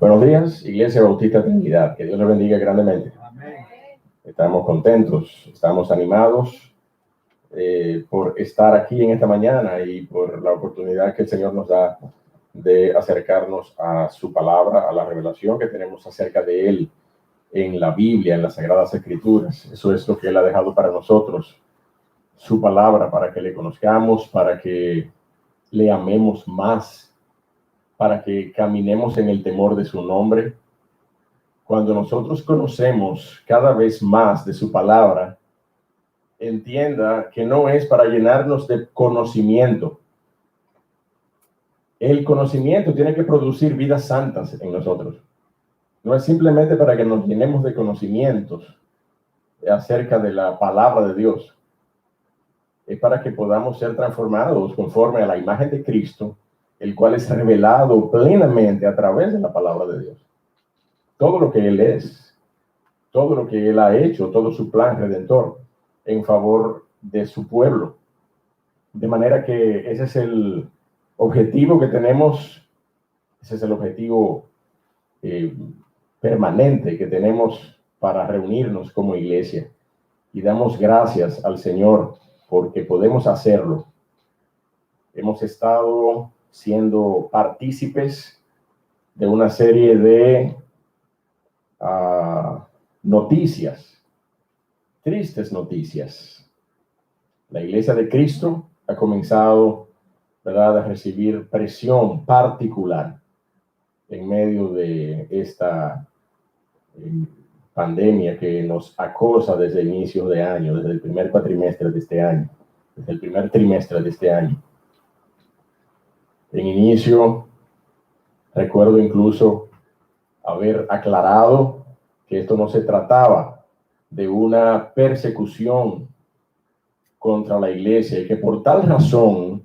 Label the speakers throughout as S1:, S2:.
S1: Buenos días, Iglesia Bautista Trinidad. Que Dios les bendiga grandemente.
S2: Amén.
S1: Estamos contentos, estamos animados por estar aquí en esta mañana y por la oportunidad que el Señor nos da de acercarnos a su palabra, a la revelación que tenemos acerca de Él en la Biblia, en las Sagradas Escrituras. Eso es lo que Él ha dejado para nosotros, su palabra, para que le conozcamos, para que le amemos más, para que caminemos en el temor de su nombre. Cuando nosotros conocemos cada vez más de su palabra, entienda que no es para llenarnos de conocimiento. El conocimiento tiene que producir vidas santas en nosotros. No es simplemente para que nos llenemos de conocimientos acerca de la palabra de Dios. Es para que podamos ser transformados conforme a la imagen de Cristo, el cual es revelado plenamente a través de la palabra de Dios. Todo lo que Él es, todo lo que Él ha hecho, todo su plan redentor en favor de su pueblo. De manera que ese es el objetivo que tenemos, ese es el objetivo permanente que tenemos para reunirnos como iglesia. Y damos gracias al Señor porque podemos hacerlo. Hemos estado siendo partícipes de una serie de noticias, tristes noticias. La Iglesia de Cristo ha comenzado, ¿verdad?, a recibir presión particular en medio de esta pandemia que nos acosa desde el inicio de año, desde el primer cuatrimestre de este año, desde el primer trimestre de este año. En inicio, recuerdo incluso haber aclarado que esto no se trataba de una persecución contra la iglesia y que por tal razón,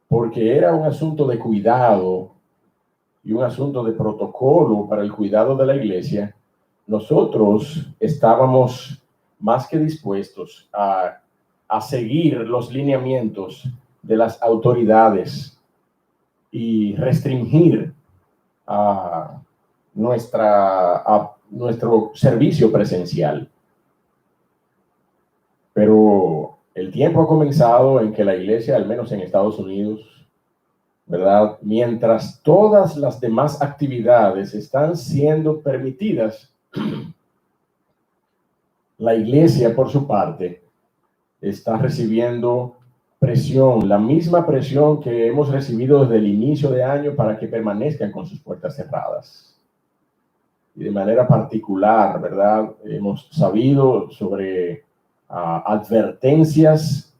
S1: porque era un asunto de cuidado y un asunto de protocolo para el cuidado de la iglesia, nosotros estábamos más que dispuestos a seguir los lineamientos de las autoridades y restringir nuestro servicio presencial. Pero el tiempo ha comenzado en que la iglesia, al menos en Estados Unidos, ¿verdad?, mientras todas las demás actividades están siendo permitidas, la iglesia, por su parte, está recibiendo presión, la misma presión que hemos recibido desde el inicio de año para que permanezcan con sus puertas cerradas. Y de manera particular, ¿verdad?, hemos sabido sobre advertencias,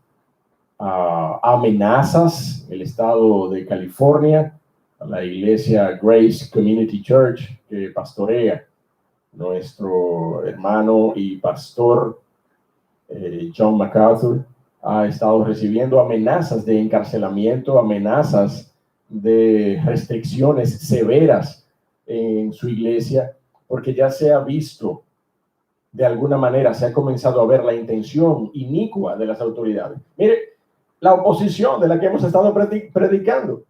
S1: amenazas. El estado de California, la iglesia Grace Community Church, que pastorea nuestro hermano y pastor John MacArthur, ha estado recibiendo amenazas de encarcelamiento, amenazas de restricciones severas en su iglesia, porque ya se ha visto, de alguna manera, se ha comenzado a ver la intención inicua de las autoridades. Mire, la oposición de la que hemos estado predicando,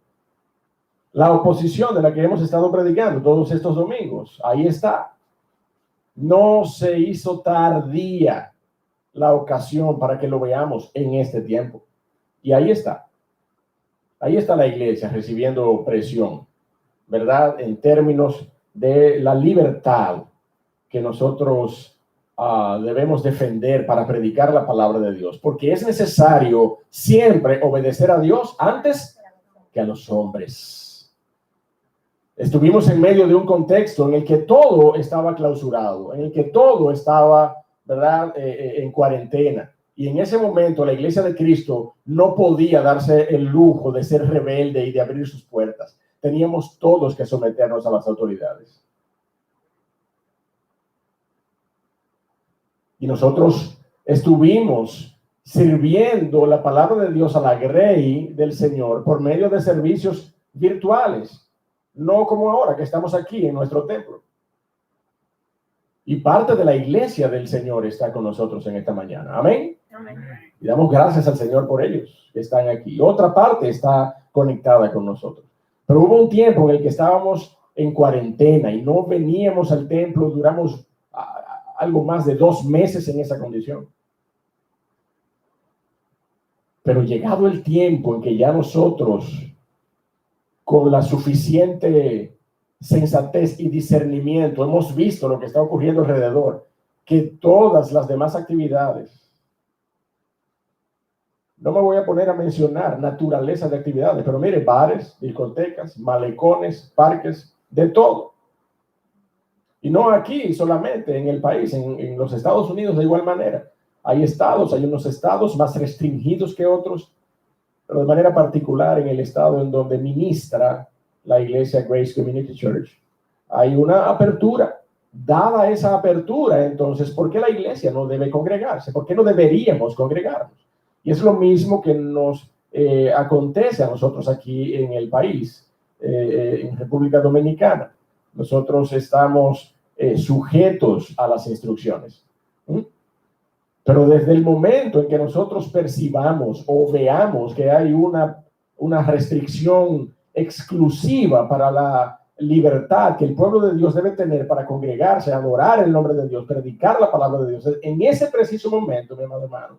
S1: todos estos domingos, ahí está. No se hizo tardía la ocasión para que lo veamos en este tiempo. Y ahí está. Ahí está la iglesia recibiendo presión, ¿verdad?, en términos de la libertad que nosotros debemos defender para predicar la palabra de Dios, porque es necesario siempre obedecer a Dios antes que a los hombres. Estuvimos en medio de un contexto en el que todo estaba clausurado, en el que todo estaba, ¿verdad?, en cuarentena. Y en ese momento la Iglesia de Cristo no podía darse el lujo de ser rebelde y de abrir sus puertas. Teníamos todos que someternos a las autoridades. Y nosotros estuvimos sirviendo la palabra de Dios a la grey del Señor por medio de servicios virtuales, no como ahora que estamos aquí en nuestro templo. Y parte de la iglesia del Señor está con nosotros en esta mañana. Amén.
S2: Amén.
S1: Y damos gracias al Señor por ellos que están aquí. Otra parte está conectada con nosotros. Pero hubo un tiempo en el que estábamos en cuarentena y no veníamos al templo. Duramos algo más de 2 meses en esa condición. Pero llegado el tiempo en que ya nosotros, con la suficiente sensatez y discernimiento, hemos visto lo que está ocurriendo alrededor, que todas las demás actividades, no me voy a poner a mencionar naturaleza de actividades, pero mire, bares, discotecas, malecones, parques, de todo. Y no aquí solamente en el país, en los Estados Unidos de igual manera. Hay unos estados más restringidos que otros, pero de manera particular en el estado en donde ministra la iglesia Grace Community Church, hay una apertura. Dada esa apertura, entonces, ¿por qué la iglesia no debe congregarse? ¿Por qué no deberíamos congregarnos? Y es lo mismo que nos acontece a nosotros aquí en el país, en República Dominicana. Nosotros estamos sujetos a las instrucciones. Pero desde el momento en que nosotros percibamos o veamos que hay una restricción exclusiva para la libertad que el pueblo de Dios debe tener para congregarse, adorar el nombre de Dios, predicar la palabra de Dios, en ese preciso momento, mi amado hermano,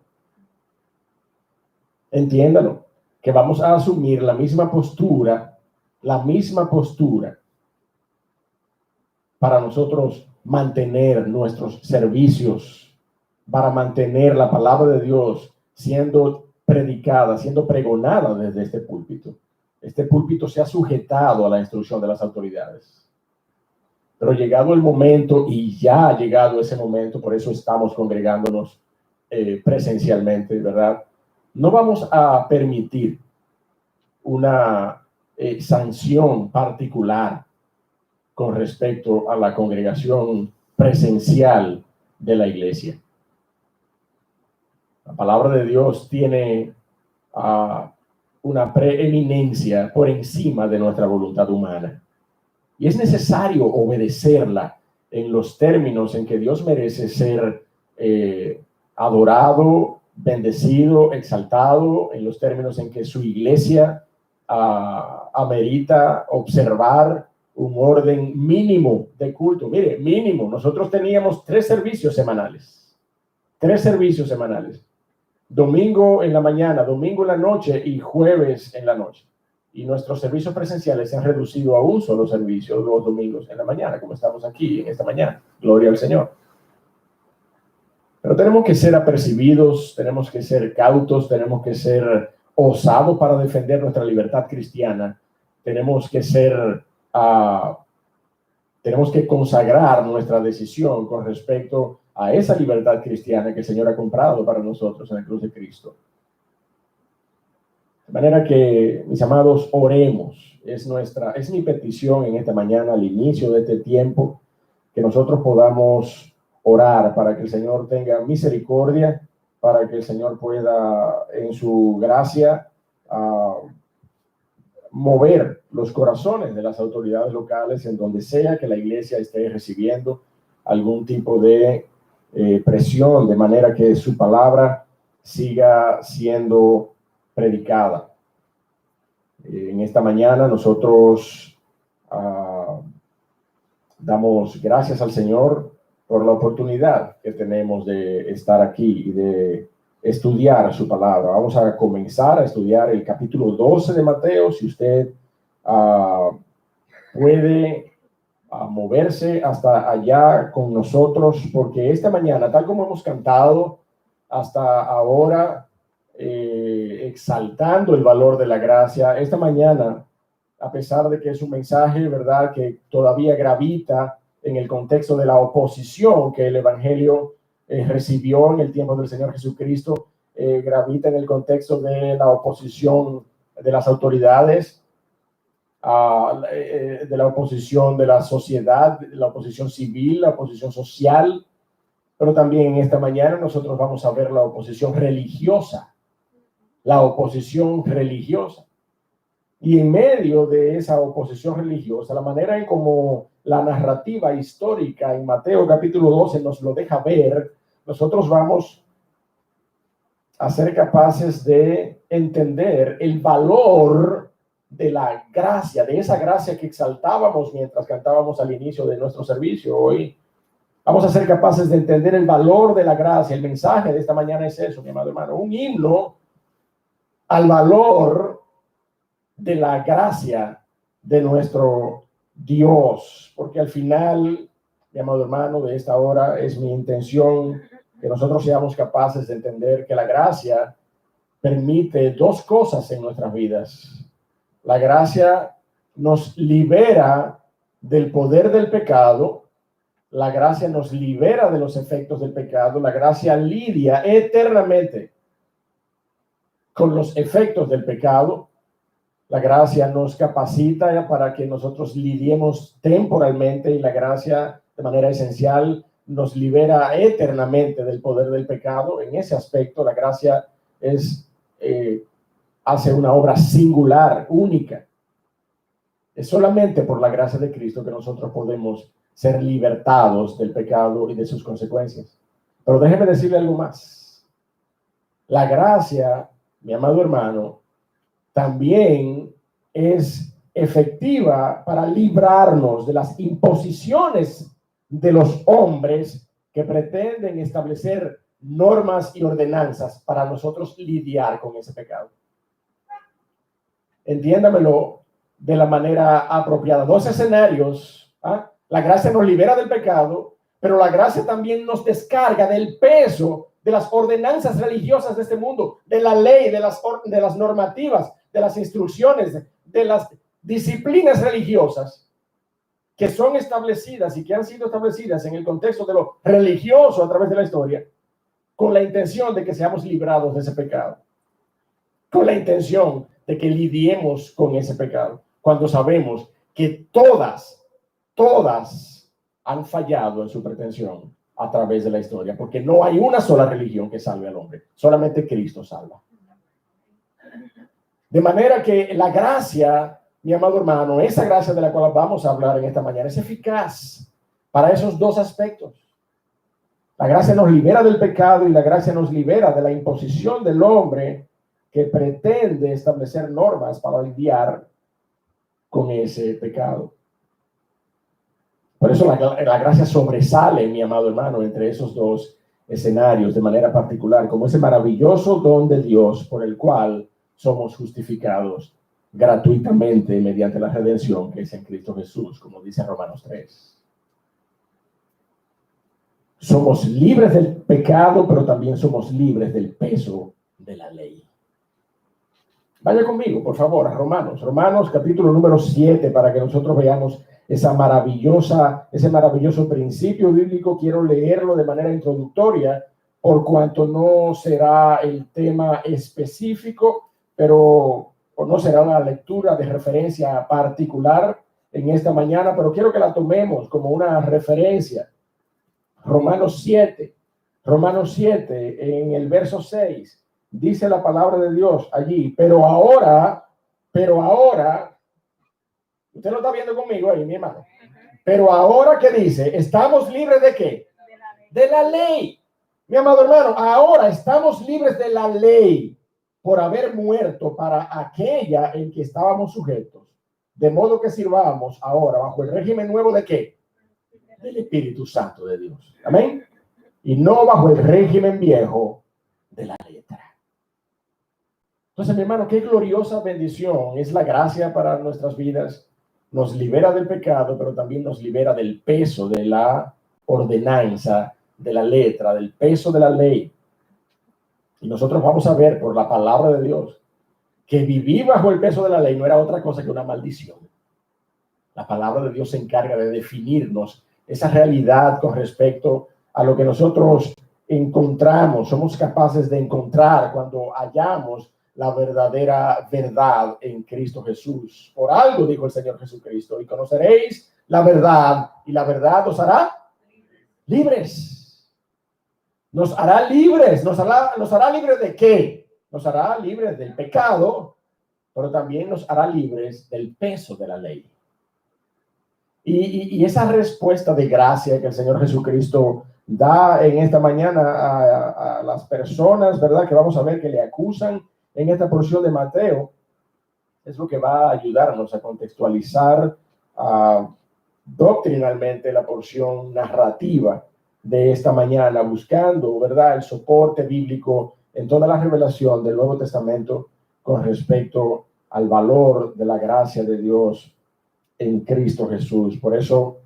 S1: entiéndalo, que vamos a asumir la misma postura para nosotros mantener nuestros servicios, para mantener la palabra de Dios siendo predicada, siendo pregonada desde este púlpito. Este púlpito se ha sujetado a la instrucción de las autoridades. Pero llegado el momento, y ya ha llegado ese momento, por eso estamos congregándonos presencialmente, ¿verdad? No vamos a permitir una sanción particular con respecto a la congregación presencial de la iglesia. La palabra de Dios tiene una preeminencia por encima de nuestra voluntad humana. Y es necesario obedecerla en los términos en que Dios merece ser adorado, bendecido, exaltado, en los términos en que su iglesia amerita observar un orden mínimo de culto. Mire, mínimo. Nosotros teníamos 3 servicios semanales. 3 servicios semanales. Domingo en la mañana, domingo en la noche y jueves en la noche. Y nuestros servicios presenciales se han reducido a un solo servicio los domingos en la mañana, como estamos aquí en esta mañana. Gloria al Señor. Pero tenemos que ser apercibidos, tenemos que ser cautos, tenemos que ser osados para defender nuestra libertad cristiana. Tenemos que consagrar nuestra decisión con respecto a esa libertad cristiana que el Señor ha comprado para nosotros en la cruz de Cristo. De manera que, mis amados, oremos. Es mi petición en esta mañana, al inicio de este tiempo, que nosotros podamos orar para que el Señor tenga misericordia, para que el Señor pueda, en su gracia, mover los corazones de las autoridades locales en donde sea que la iglesia esté recibiendo algún tipo de presión, de manera que su palabra siga siendo predicada. En esta mañana nosotros damos gracias al Señor por la oportunidad que tenemos de estar aquí y de estudiar su palabra. Vamos a comenzar a estudiar el capítulo 12 de Mateo. Si usted puede moverse hasta allá con nosotros, porque esta mañana, tal como hemos cantado hasta ahora, exaltando el valor de la gracia, esta mañana, a pesar de que es un mensaje, ¿verdad?, que todavía gravita en el contexto de la oposición que el Evangelio recibió en el tiempo del Señor Jesucristo, gravita en el contexto de la oposición de las autoridades, de la oposición de la sociedad, la oposición civil, la oposición social, pero también en esta mañana nosotros vamos a ver la oposición religiosa. La oposición religiosa. Y en medio de esa oposición religiosa, la manera en cómo la narrativa histórica en Mateo capítulo 12 nos lo deja ver, nosotros vamos a ser capaces de entender el valor de la gracia, de esa gracia que exaltábamos mientras cantábamos al inicio de nuestro servicio. Hoy vamos a ser capaces de entender el valor de la gracia. El mensaje de esta mañana es eso, mi amado hermano, un himno al valor de la gracia de nuestro Dios, porque al final, mi amado hermano, de esta hora es mi intención que nosotros seamos capaces de entender que la gracia permite dos cosas en nuestras vidas. La gracia nos libera del poder del pecado, la gracia nos libera de los efectos del pecado, la gracia lidia eternamente con los efectos del pecado. La gracia nos capacita para que nosotros lidiemos temporalmente y la gracia de manera esencial nos libera eternamente del poder del pecado. En ese aspecto, la gracia hace una obra singular, única. Es solamente por la gracia de Cristo que nosotros podemos ser libertados del pecado y de sus consecuencias. Pero déjeme decirle algo más. La gracia, mi amado hermano, también es efectiva para librarnos de las imposiciones de los hombres que pretenden establecer normas y ordenanzas para nosotros lidiar con ese pecado. Entiéndamelo de la manera apropiada. Dos escenarios. La gracia nos libera del pecado, pero la gracia también nos descarga del peso de las ordenanzas religiosas de este mundo, de la ley, de las normativas, de las instrucciones, de las disciplinas religiosas que son establecidas y que han sido establecidas en el contexto de lo religioso a través de la historia, con la intención de que seamos librados de ese pecado, con la intención de que lidiemos con ese pecado, cuando sabemos que todas han fallado en su pretensión a través de la historia, porque no hay una sola religión que salve al hombre, solamente Cristo salva. De manera que la gracia, mi amado hermano, esa gracia de la cual vamos a hablar en esta mañana, es eficaz para esos dos aspectos. La gracia nos libera del pecado y la gracia nos libera de la imposición del hombre que pretende establecer normas para lidiar con ese pecado. Por eso la gracia sobresale, mi amado hermano, entre esos dos escenarios de manera particular, como ese maravilloso don de Dios por el cual somos justificados gratuitamente mediante la redención que es en Cristo Jesús, como dice Romanos 3. Somos libres del pecado, pero también somos libres del peso de la ley. Vaya conmigo, por favor, a Romanos capítulo número 7, para que nosotros veamos ese maravilloso principio bíblico. Quiero leerlo de manera introductoria, por cuanto no será el tema específico, o no será una lectura de referencia particular en esta mañana, pero quiero que la tomemos como una referencia. Romanos 7, en el verso 6, dice la palabra de Dios allí, pero ahora, usted lo está viendo conmigo ahí, mi hermano. Pero ahora, ¿qué dice? ¿Estamos libres de qué? De la ley. Mi amado hermano, ahora estamos libres de la ley por haber muerto para aquella en que estábamos sujetos. De modo que sirvamos ahora bajo el régimen nuevo ¿de qué? Del Espíritu Santo de Dios. Amén. Y no bajo el régimen viejo de la letra. Entonces, mi hermano, qué gloriosa bendición es la gracia para nuestras vidas. Nos libera del pecado, pero también nos libera del peso de la ordenanza, de la letra, del peso de la ley. Y nosotros vamos a ver por la palabra de Dios que vivir bajo el peso de la ley no era otra cosa que una maldición. La palabra de Dios se encarga de definirnos esa realidad con respecto a lo que nosotros encontramos, somos capaces de encontrar cuando hallamos la verdadera verdad en Cristo Jesús. Por algo dijo el Señor Jesucristo, y conoceréis la verdad, y la verdad os hará libres. Nos hará libres. ¿Nos hará libres de qué? Nos hará libres del pecado, pero también nos hará libres del peso de la ley. Y esa respuesta de gracia que el Señor Jesucristo da en esta mañana a las personas, ¿verdad? Que vamos a ver que le acusan en esta porción de Mateo, es lo que va a ayudarnos a contextualizar doctrinalmente la porción narrativa de esta mañana, buscando, ¿verdad?, el soporte bíblico en toda la revelación del Nuevo Testamento con respecto al valor de la gracia de Dios en Cristo Jesús. Por eso,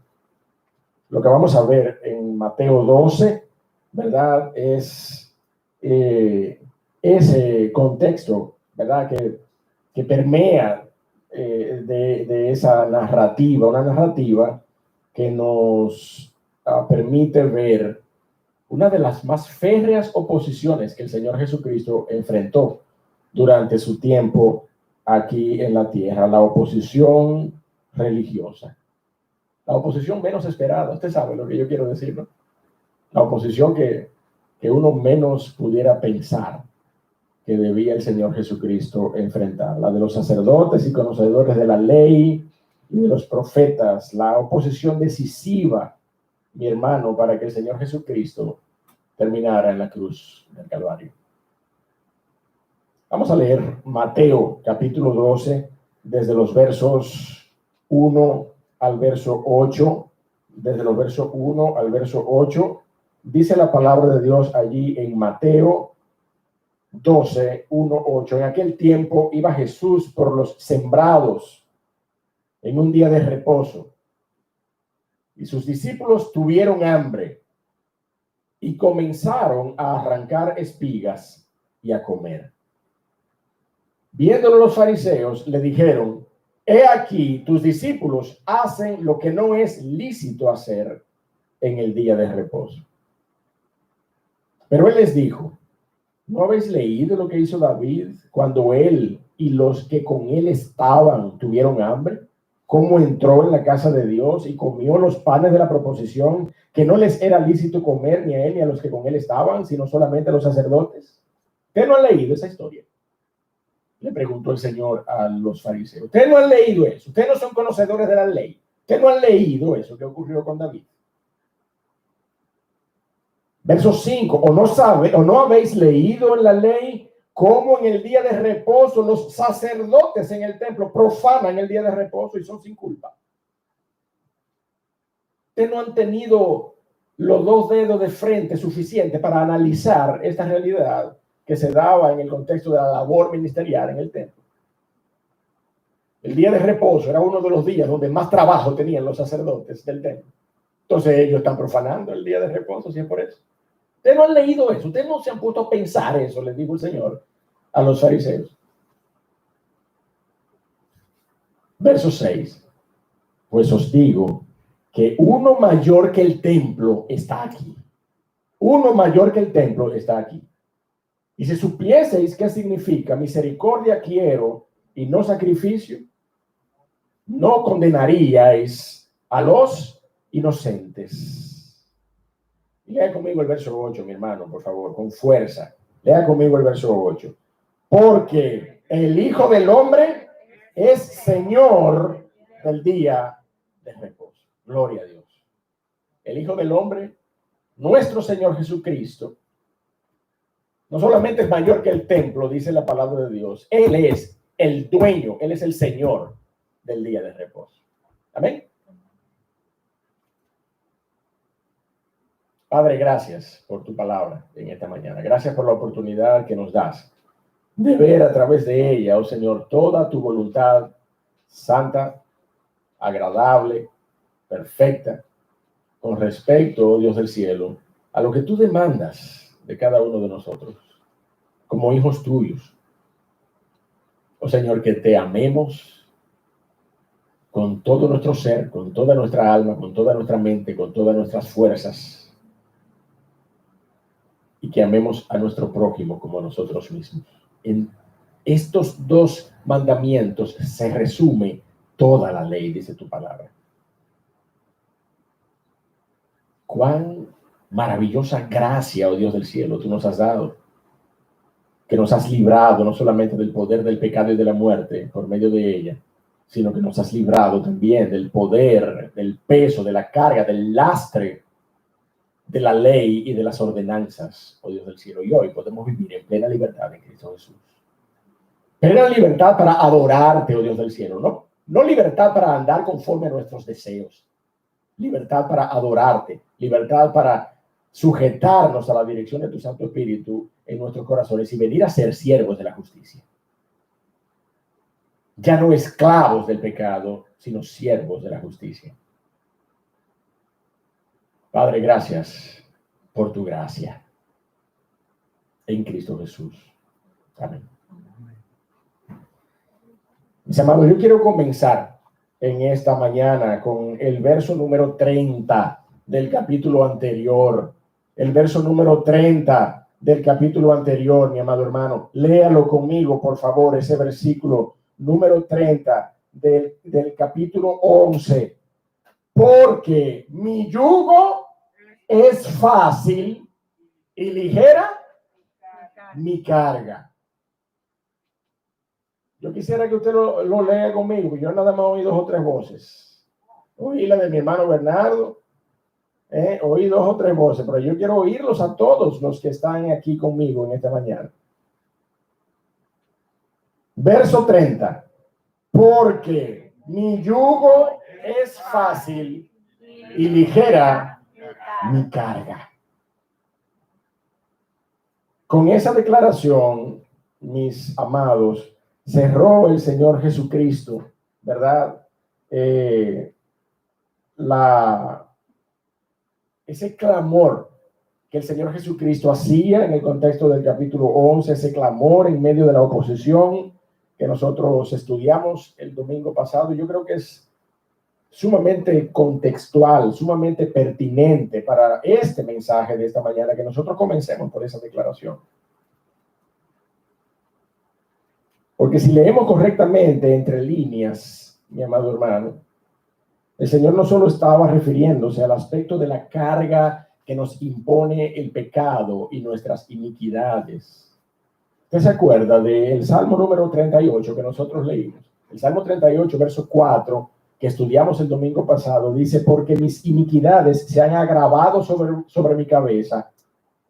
S1: lo que vamos a ver en Mateo 12, ¿verdad?, es ese contexto, ¿verdad?, que permea de esa narrativa, una narrativa que nos permite ver una de las más férreas oposiciones que el Señor Jesucristo enfrentó durante su tiempo aquí en la tierra, la oposición religiosa. La oposición menos esperada, usted sabe lo que yo quiero decir, ¿no? La oposición que uno menos pudiera pensar que debía el Señor Jesucristo enfrentar, la de los sacerdotes y conocedores de la ley y de los profetas, la oposición decisiva, mi hermano, para que el Señor Jesucristo terminara en la cruz del Calvario. Vamos a leer Mateo capítulo 12, desde los versos 1 al verso 8, desde los versos 1 al verso 8, dice la palabra de Dios allí en Mateo 12, 1, 8. En aquel tiempo iba Jesús por los sembrados en un día de reposo, y sus discípulos tuvieron hambre y comenzaron a arrancar espigas y a comer. Viéndolo los fariseos, le dijeron: he aquí, tus discípulos hacen lo que no es lícito hacer en el día de reposo. Pero él les dijo: ¿no habéis leído lo que hizo David cuando él y los que con él estaban tuvieron hambre? ¿Cómo entró en la casa de Dios y comió los panes de la proposición, que no les era lícito comer ni a él ni a los que con él estaban, sino solamente a los sacerdotes? ¿Ustedes no han leído esa historia?, le preguntó el Señor a los fariseos. ¿Ustedes no han leído eso? ¿Ustedes no son conocedores de la ley? ¿Ustedes no han leído eso que ocurrió con David? Verso 5, ¿o no habéis leído en la ley cómo en el día de reposo los sacerdotes en el templo profanan el día de reposo y son sin culpa? Ustedes no han tenido los dos dedos de frente suficientes para analizar esta realidad que se daba en el contexto de la labor ministerial en el templo. El día de reposo era uno de los días donde más trabajo tenían los sacerdotes del templo. Entonces ellos están profanando el día de reposo, si es por eso. Ustedes no han leído eso, ustedes no se han puesto a pensar eso, les dijo el Señor a los fariseos. Verso 6. Pues os digo que uno mayor que el templo está aquí. Uno mayor que el templo está aquí. Y si supieseis qué significa misericordia quiero y no sacrificio, no condenaríais a los inocentes. Lea conmigo el verso 8, mi hermano, por favor, con fuerza. Lea conmigo el verso 8. Porque el Hijo del Hombre es Señor del día de reposo. Gloria a Dios. El Hijo del Hombre, nuestro Señor Jesucristo, no solamente es mayor que el templo, dice la palabra de Dios. Él es el dueño, Él es el Señor del día de reposo. Amén. Padre, gracias por tu palabra en esta mañana. Gracias por la oportunidad que nos das de ver a través de ella, oh Señor, toda tu voluntad santa, agradable, perfecta, con respecto, oh Dios del cielo, a lo que tú demandas de cada uno de nosotros, como hijos tuyos. Oh Señor, que te amemos con todo nuestro ser, con toda nuestra alma, con toda nuestra mente, con todas nuestras fuerzas, y que amemos a nuestro prójimo como a nosotros mismos. En estos dos mandamientos se resume toda la ley, dice tu palabra. Cuán maravillosa gracia, oh Dios del cielo, tú nos has dado, que nos has librado no solamente del poder del pecado y de la muerte por medio de ella, sino que nos has librado también del poder, del peso, de la carga, del lastre de la ley y de las ordenanzas, oh Dios del cielo. Y hoy podemos vivir en plena libertad en Cristo Jesús. Plena libertad para adorarte, oh Dios del cielo. No libertad para andar conforme a nuestros deseos. Libertad para adorarte. Libertad para sujetarnos a la dirección de tu Santo Espíritu en nuestros corazones y venir a ser siervos de la justicia. Ya no esclavos del pecado, sino siervos de la justicia. Padre, gracias por tu gracia en Cristo Jesús. Amén. Mis amados, yo quiero comenzar en esta mañana con el verso número 30 del capítulo anterior. El verso número 30 del capítulo anterior, mi amado hermano. Léalo conmigo, por favor, ese versículo número 30 del capítulo 11. Porque mi yugo es fácil y ligera mi carga. Yo quisiera que usted lo lea conmigo, porque yo nada más oí 2 o 3 voces. Oí la de mi hermano Bernardo, oí 2 o 3 voces, pero yo quiero oírlos a todos los que están aquí conmigo en esta mañana. Verso 30. Porque mi yugo es fácil y ligera mi carga. Con esa declaración, mis amados, cerró el Señor Jesucristo, ¿verdad? Ese clamor que el Señor Jesucristo hacía en el contexto del capítulo 11, ese clamor en medio de la oposición que nosotros estudiamos el domingo pasado, yo creo que es sumamente contextual, sumamente pertinente para este mensaje de esta mañana, que nosotros comencemos por esa declaración. Porque si leemos correctamente entre líneas, mi amado hermano, el Señor no solo estaba refiriéndose al aspecto de la carga que nos impone el pecado y nuestras iniquidades. ¿Usted se acuerda del Salmo número 38 que nosotros leímos? El Salmo 38, verso 4, que estudiamos el domingo pasado, dice: porque mis iniquidades se han agravado sobre mi cabeza,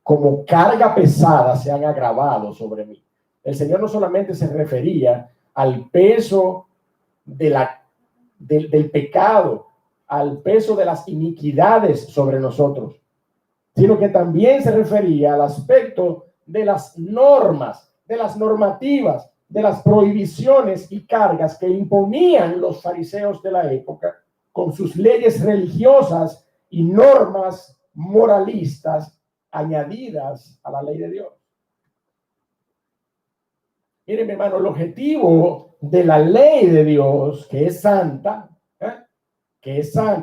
S1: como carga pesada se han agravado sobre mí. El Señor no solamente se refería al peso del pecado, al peso de las iniquidades sobre nosotros, sino que también se refería al aspecto de las normas, de las normativas, de las prohibiciones y cargas que imponían los fariseos de la época con sus leyes religiosas y normas moralistas añadidas a la ley de Dios. Miren, mi hermano, el objetivo de la ley de Dios, que es santa,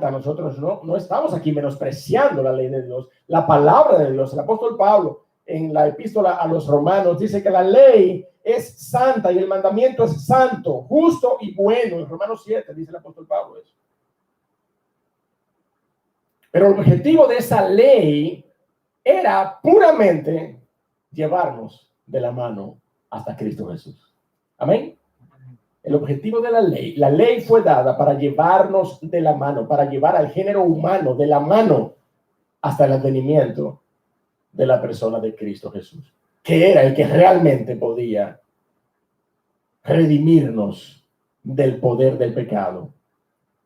S1: nosotros no estamos aquí menospreciando la ley de Dios, la palabra de Dios. El apóstol Pablo, en la epístola a los romanos, dice que la ley es santa y el mandamiento es santo, justo y bueno. En Romanos 7 dice el apóstol Pablo eso. Pero el objetivo de esa ley era puramente llevarnos de la mano hasta Cristo Jesús. Amén. El objetivo de la ley fue dada para llevarnos de la mano, para llevar al género humano de la mano hasta el advenimiento de la persona de Cristo Jesús, que era el que realmente podía redimirnos del poder del pecado,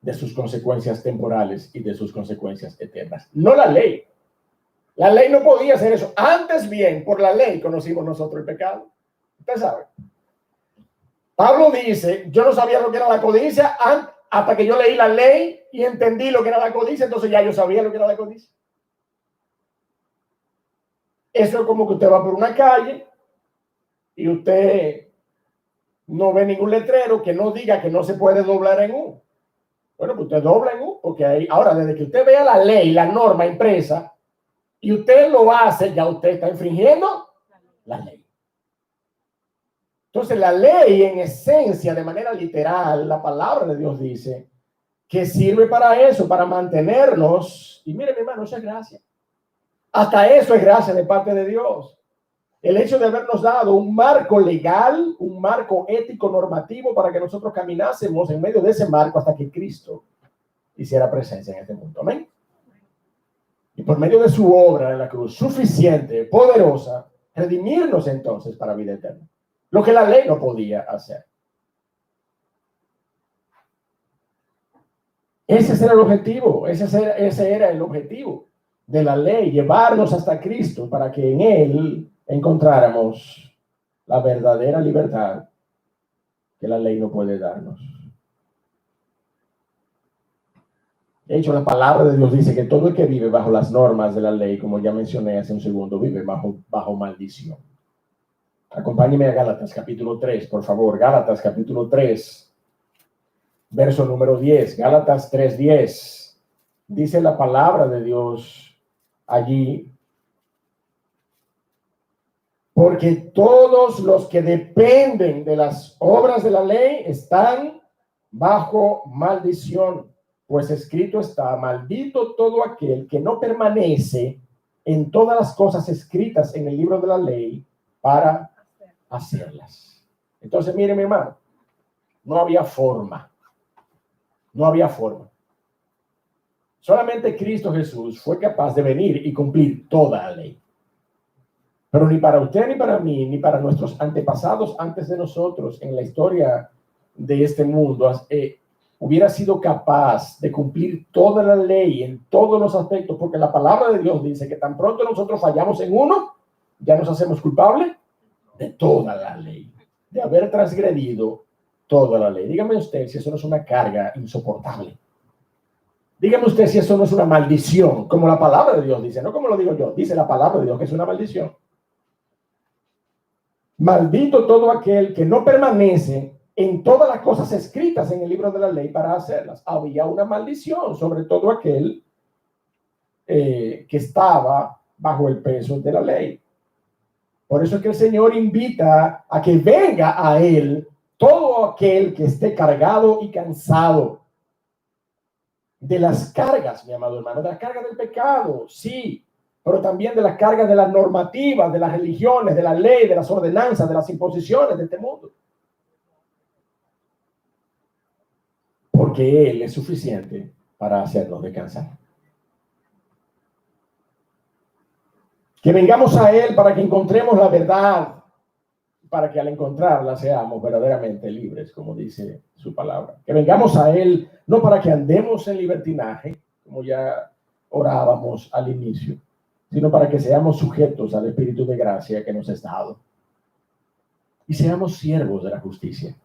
S1: de sus consecuencias temporales y de sus consecuencias eternas. No la ley. La ley no podía hacer eso. Antes bien, por la ley conocimos nosotros el pecado. Usted sabe. Pablo dice: yo no sabía lo que era la codicia hasta que yo leí la ley y entendí lo que era la codicia, entonces ya yo sabía lo que era la codicia. Eso es como que usted va por una calle y usted no ve ningún letrero que no diga que no se puede doblar en U. Bueno, pues usted dobla en U, porque ahí, ahora, desde que usted vea la ley, la norma impresa, y usted lo hace, ya usted está infringiendo la ley. Entonces, la ley, en esencia, de manera literal, la palabra de Dios dice que sirve para eso, para mantenernos. Y mire, mi hermano, eso es gracia. Hasta eso es gracia de parte de Dios. El hecho de habernos dado un marco legal, un marco ético normativo para que nosotros caminásemos en medio de ese marco hasta que Cristo hiciera presencia en este mundo. Amén. Y por medio de su obra en la cruz, suficiente, poderosa, redimirnos entonces para vida eterna. Lo que la ley no podía hacer. Ese era el objetivo, ese era el objetivo de la ley, llevarnos hasta Cristo para que en Él encontráramos la verdadera libertad que la ley no puede darnos. De hecho, la palabra de Dios dice que todo el que vive bajo las normas de la ley, como ya mencioné hace un segundo, vive bajo maldición. Acompáñeme a Gálatas capítulo 3, por favor. Gálatas capítulo 3. Verso número 10, Gálatas 3:10, dice la palabra de Dios allí: porque todos los que dependen de las obras de la ley están bajo maldición, pues escrito está: maldito todo aquel que no permanece en todas las cosas escritas en el libro de la ley para hacerlas. Entonces, miren, mi hermano, no había forma. No había forma. Solamente Cristo Jesús fue capaz de venir y cumplir toda la ley. Pero ni para usted, ni para mí, ni para nuestros antepasados antes de nosotros en la historia de este mundo, hubiera sido capaz de cumplir toda la ley en todos los aspectos, porque la palabra de Dios dice que tan pronto nosotros fallamos en uno, ya nos hacemos culpables de toda la ley, de haber transgredido toda la ley. Dígame usted si eso no es una carga insoportable. Dígame usted si eso no es una maldición, como la palabra de Dios dice, no como lo digo yo, dice la palabra de Dios que es una maldición. Maldito todo aquel que no permanece en todas las cosas escritas en el libro de la ley para hacerlas. Había una maldición sobre todo aquel que estaba bajo el peso de la ley. Por eso es que el Señor invita a que venga a Él todo aquel que esté cargado y cansado de las cargas, mi amado hermano, de la carga del pecado, sí, pero también de la carga de las normativas, de las religiones, de la ley, de las ordenanzas, de las imposiciones de este mundo. Porque Él es suficiente para hacernos descansar. Que vengamos a Él para que encontremos la verdad, para que al encontrarla seamos verdaderamente libres, como dice su palabra. Que vengamos a Él, no para que andemos en libertinaje, como ya orábamos al inicio, sino para que seamos sujetos al Espíritu de gracia que nos es dado. Y seamos siervos de la justicia.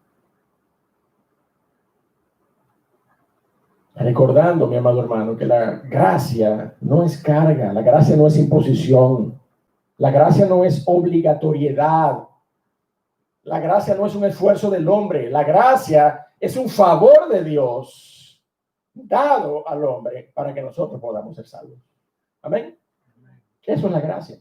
S1: Recordando, mi amado hermano, que la gracia no es carga, la gracia no es imposición, la gracia no es obligatoriedad. La gracia no es un esfuerzo del hombre. La gracia es un favor de Dios dado al hombre para que nosotros podamos ser salvos. Amén. Eso es la gracia.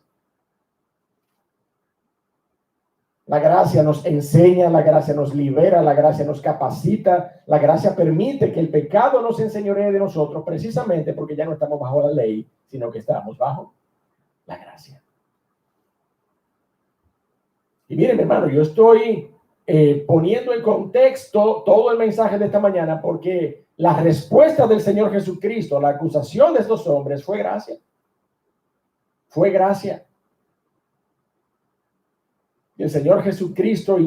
S1: La gracia nos enseña, la gracia nos libera, la gracia nos capacita, la gracia permite que el pecado nos enseñoree de nosotros precisamente porque ya no estamos bajo la ley, sino que estamos bajo la gracia. Y miren, hermano, yo estoy poniendo en contexto todo el mensaje de esta mañana porque la respuesta del Señor Jesucristo a la acusación de estos hombres fue gracia. Fue gracia. Y el Señor Jesucristo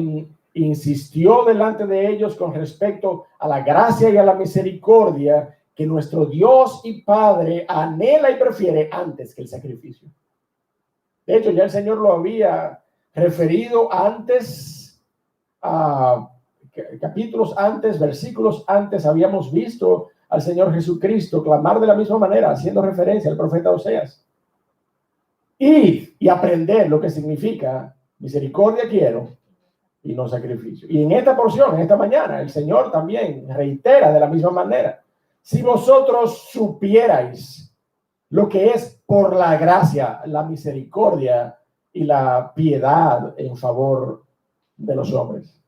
S1: insistió delante de ellos con respecto a la gracia y a la misericordia que nuestro Dios y Padre anhela y prefiere antes que el sacrificio. De hecho, ya el Señor lo había referido antes, capítulos antes, versículos antes, habíamos visto al Señor Jesucristo clamar de la misma manera, haciendo referencia al profeta Oseas. Ir y aprender lo que significa misericordia quiero y no sacrificio. Y en esta porción, en esta mañana, el Señor también reitera de la misma manera: si vosotros supierais lo que es por la gracia, la misericordia y la piedad en favor de los hombres,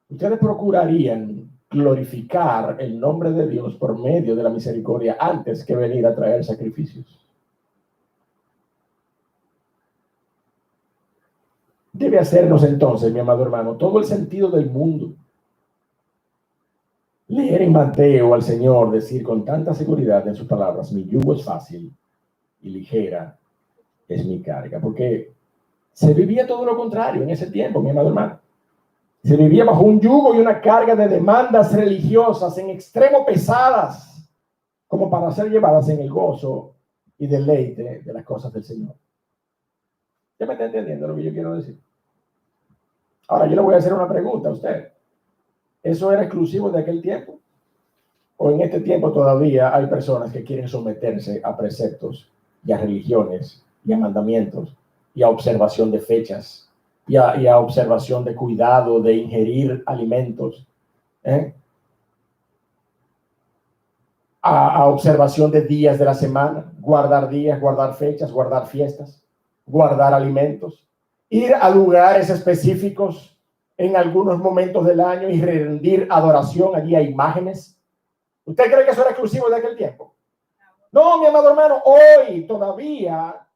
S1: ustedes procurarían glorificar el nombre de Dios por medio de la misericordia antes que venir a traer sacrificios. debe hacernos entonces, mi amado hermano, todo el sentido del mundo. Leer en Mateo al Señor decir con tanta seguridad en sus palabras, mi yugo es fácil y ligera es mi carga, porque se vivía todo lo contrario en ese tiempo, mi amado hermano. Se vivía bajo un yugo y una carga de demandas religiosas en extremo pesadas, como para ser llevadas en el gozo y deleite de las cosas del Señor. ¿Ya me está entendiendo lo que yo quiero decir? Ahora, yo le voy a hacer una pregunta a usted. ¿Eso era exclusivo de aquel tiempo? ¿O en este tiempo todavía hay personas que quieren someterse a preceptos y a religiones y a mandamientos y a observación de fechas y a observación de cuidado, de ingerir alimentos, a observación de días de la semana, guardar días, guardar fechas, guardar fiestas, guardar alimentos, ir a lugares específicos en algunos momentos del año y rendir adoración allí a imágenes? ¿Usted cree que eso era exclusivo de aquel tiempo? No, mi amado hermano, hoy todavía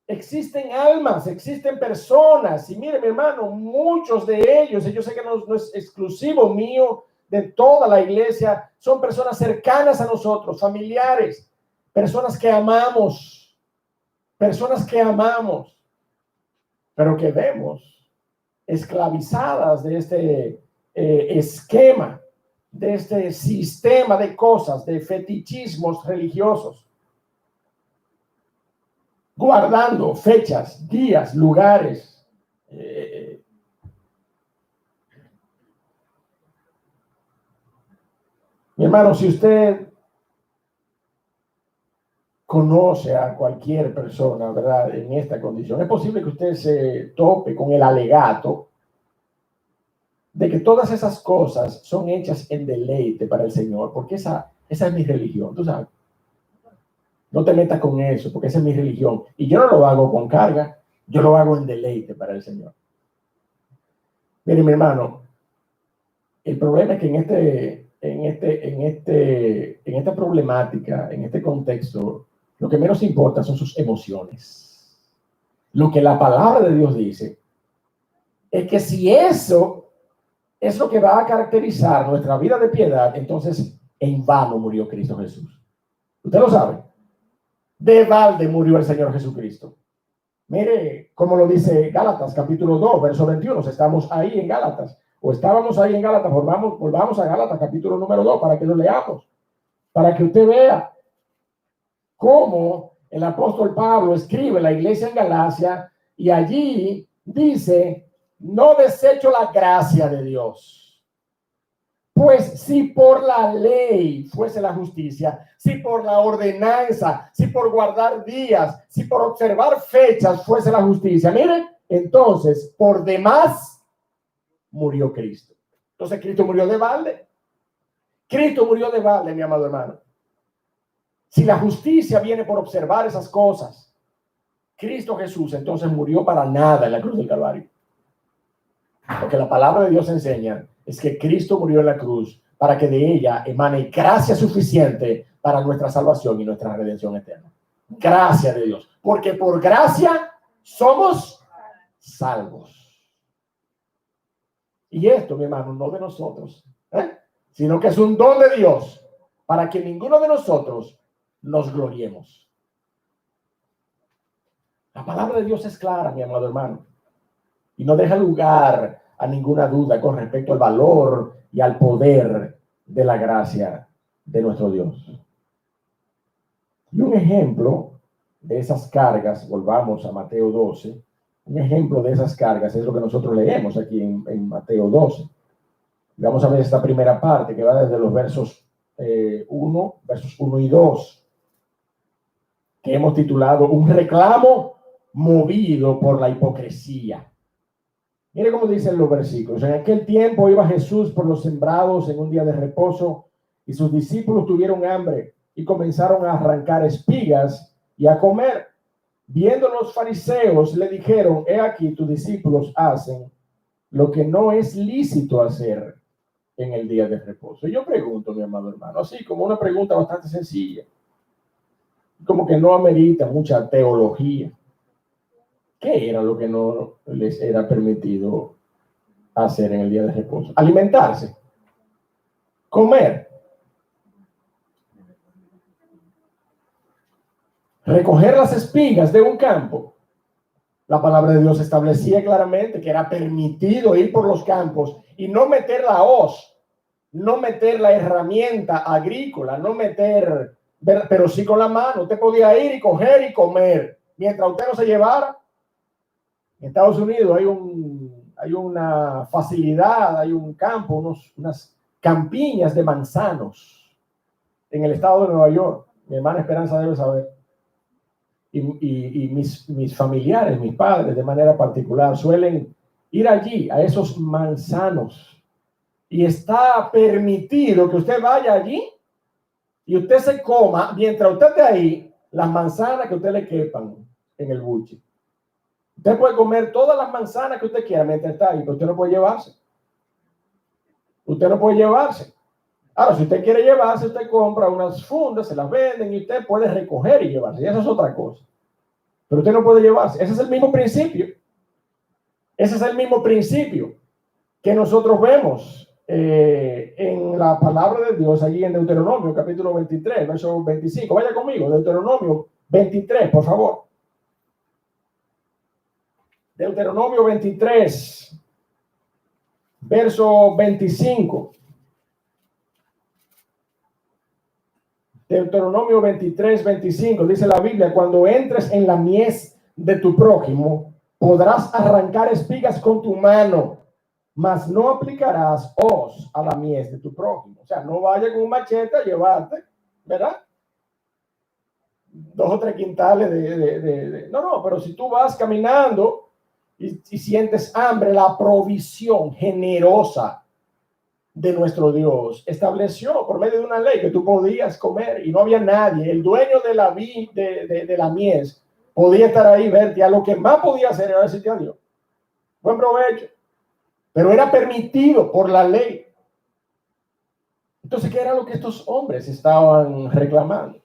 S1: existen almas, existen personas, y mire, mi hermano, muchos de ellos, y yo sé que no es exclusivo mío, de toda la iglesia, son personas cercanas a nosotros, familiares, personas que amamos, pero que vemos esclavizadas de este esquema, de este sistema de cosas, de fetichismos religiosos, guardando fechas, días, lugares. Mi hermano, si usted conoce a cualquier persona, ¿verdad?, en esta condición, es posible que usted se tope con el alegato de que todas esas cosas son hechas en deleite para el Señor, porque esa es mi religión, tú sabes. No te metas con eso, porque esa es mi religión. Y yo no lo hago con carga, yo lo hago en deleite para el Señor. Mire, mi hermano, el problema es que en esta problemática, en este contexto, lo que menos importa son sus emociones. Lo que la palabra de Dios dice es que si eso es lo que va a caracterizar nuestra vida de piedad, entonces en vano murió Cristo Jesús. Usted lo sabe. De balde murió el Señor Jesucristo. Mire cómo lo dice Gálatas, capítulo 2, verso 21. Estamos ahí en Gálatas, o estábamos ahí en Gálatas. Volvamos a Gálatas, capítulo número 2, para que lo leamos, para que usted vea cómo el apóstol Pablo escribe la iglesia en Galacia, y allí dice: no desecho la gracia de Dios. Pues si por la ley fuese la justicia, si por la ordenanza, si por guardar días, si por observar fechas fuese la justicia, miren, entonces por demás murió Cristo. Entonces Cristo murió de balde. Cristo murió de balde, mi amado hermano. Si la justicia viene por observar esas cosas, Cristo Jesús entonces murió para nada en la cruz del Calvario. Porque la palabra de Dios enseña es que Cristo murió en la cruz para que de ella emane gracia suficiente para nuestra salvación y nuestra redención eterna. Gracia de Dios. Porque por gracia somos salvos. Y esto, mi hermano, no de nosotros, sino que es un don de Dios para que ninguno de nosotros nos gloriemos. La palabra de Dios es clara, mi amado hermano, y no deja lugar a ninguna duda con respecto al valor y al poder de la gracia de nuestro Dios. Y un ejemplo de esas cargas, volvamos a Mateo 12, un ejemplo de esas cargas es lo que nosotros leemos aquí en Mateo 12. Vamos a ver esta primera parte que va desde los versos 1 y 2, que hemos titulado Un reclamo movido por la hipocresía. Mire cómo dicen los versículos. En aquel tiempo iba Jesús por los sembrados en un día de reposo, y sus discípulos tuvieron hambre y comenzaron a arrancar espigas y a comer. Viendo los fariseos, le dijeron: he aquí, tus discípulos hacen lo que no es lícito hacer en el día de reposo. Y yo pregunto, mi amado hermano, así como una pregunta bastante sencilla, como que no amerita mucha teología. ¿Qué era lo que no les era permitido hacer en el día de reposo? Alimentarse, comer, recoger las espigas de un campo. La palabra de Dios establecía claramente que era permitido ir por los campos y no meter la hoz, no meter la herramienta agrícola, no meter, pero sí con la mano. Usted podía ir y coger y comer mientras usted no se llevara. En Estados Unidos hay una facilidad, hay un campo, unas campiñas de manzanos en el estado de Nueva York. Mi hermana Esperanza debe saber. Y mis familiares, mis padres de manera particular, suelen ir allí a esos manzanos. Y está permitido que usted vaya allí y usted se coma, mientras usted esté ahí, las manzanas que usted le quepan en el buche. Usted puede comer todas las manzanas que usted quiera mientras está ahí, pero usted no puede llevarse. Usted no puede llevarse. Ahora, si usted quiere llevarse, usted compra unas fundas, se las venden y usted puede recoger y llevarse. Y eso es otra cosa. Pero usted no puede llevarse. Ese es el mismo principio. Ese es el mismo principio que nosotros vemos en la palabra de Dios allí en Deuteronomio, capítulo 23, verso 25. Vaya conmigo, Deuteronomio 23, por favor. Deuteronomio 23, verso 25. Deuteronomio 23, 25, dice la Biblia: cuando entres en la mies de tu prójimo, podrás arrancar espigas con tu mano, mas no aplicarás hoz a la mies de tu prójimo. O sea, no vaya con un machete a llevarte, ¿verdad? 2 o 3 quintales No, pero si tú vas caminando y sientes hambre, la provisión generosa de nuestro Dios estableció por medio de una ley que tú podías comer y no había nadie. El dueño de la mies podía estar ahí, verte, a lo que más podía hacer era decirte adiós. Buen provecho. Pero era permitido por la ley. Entonces, ¿qué era lo que estos hombres estaban reclamando?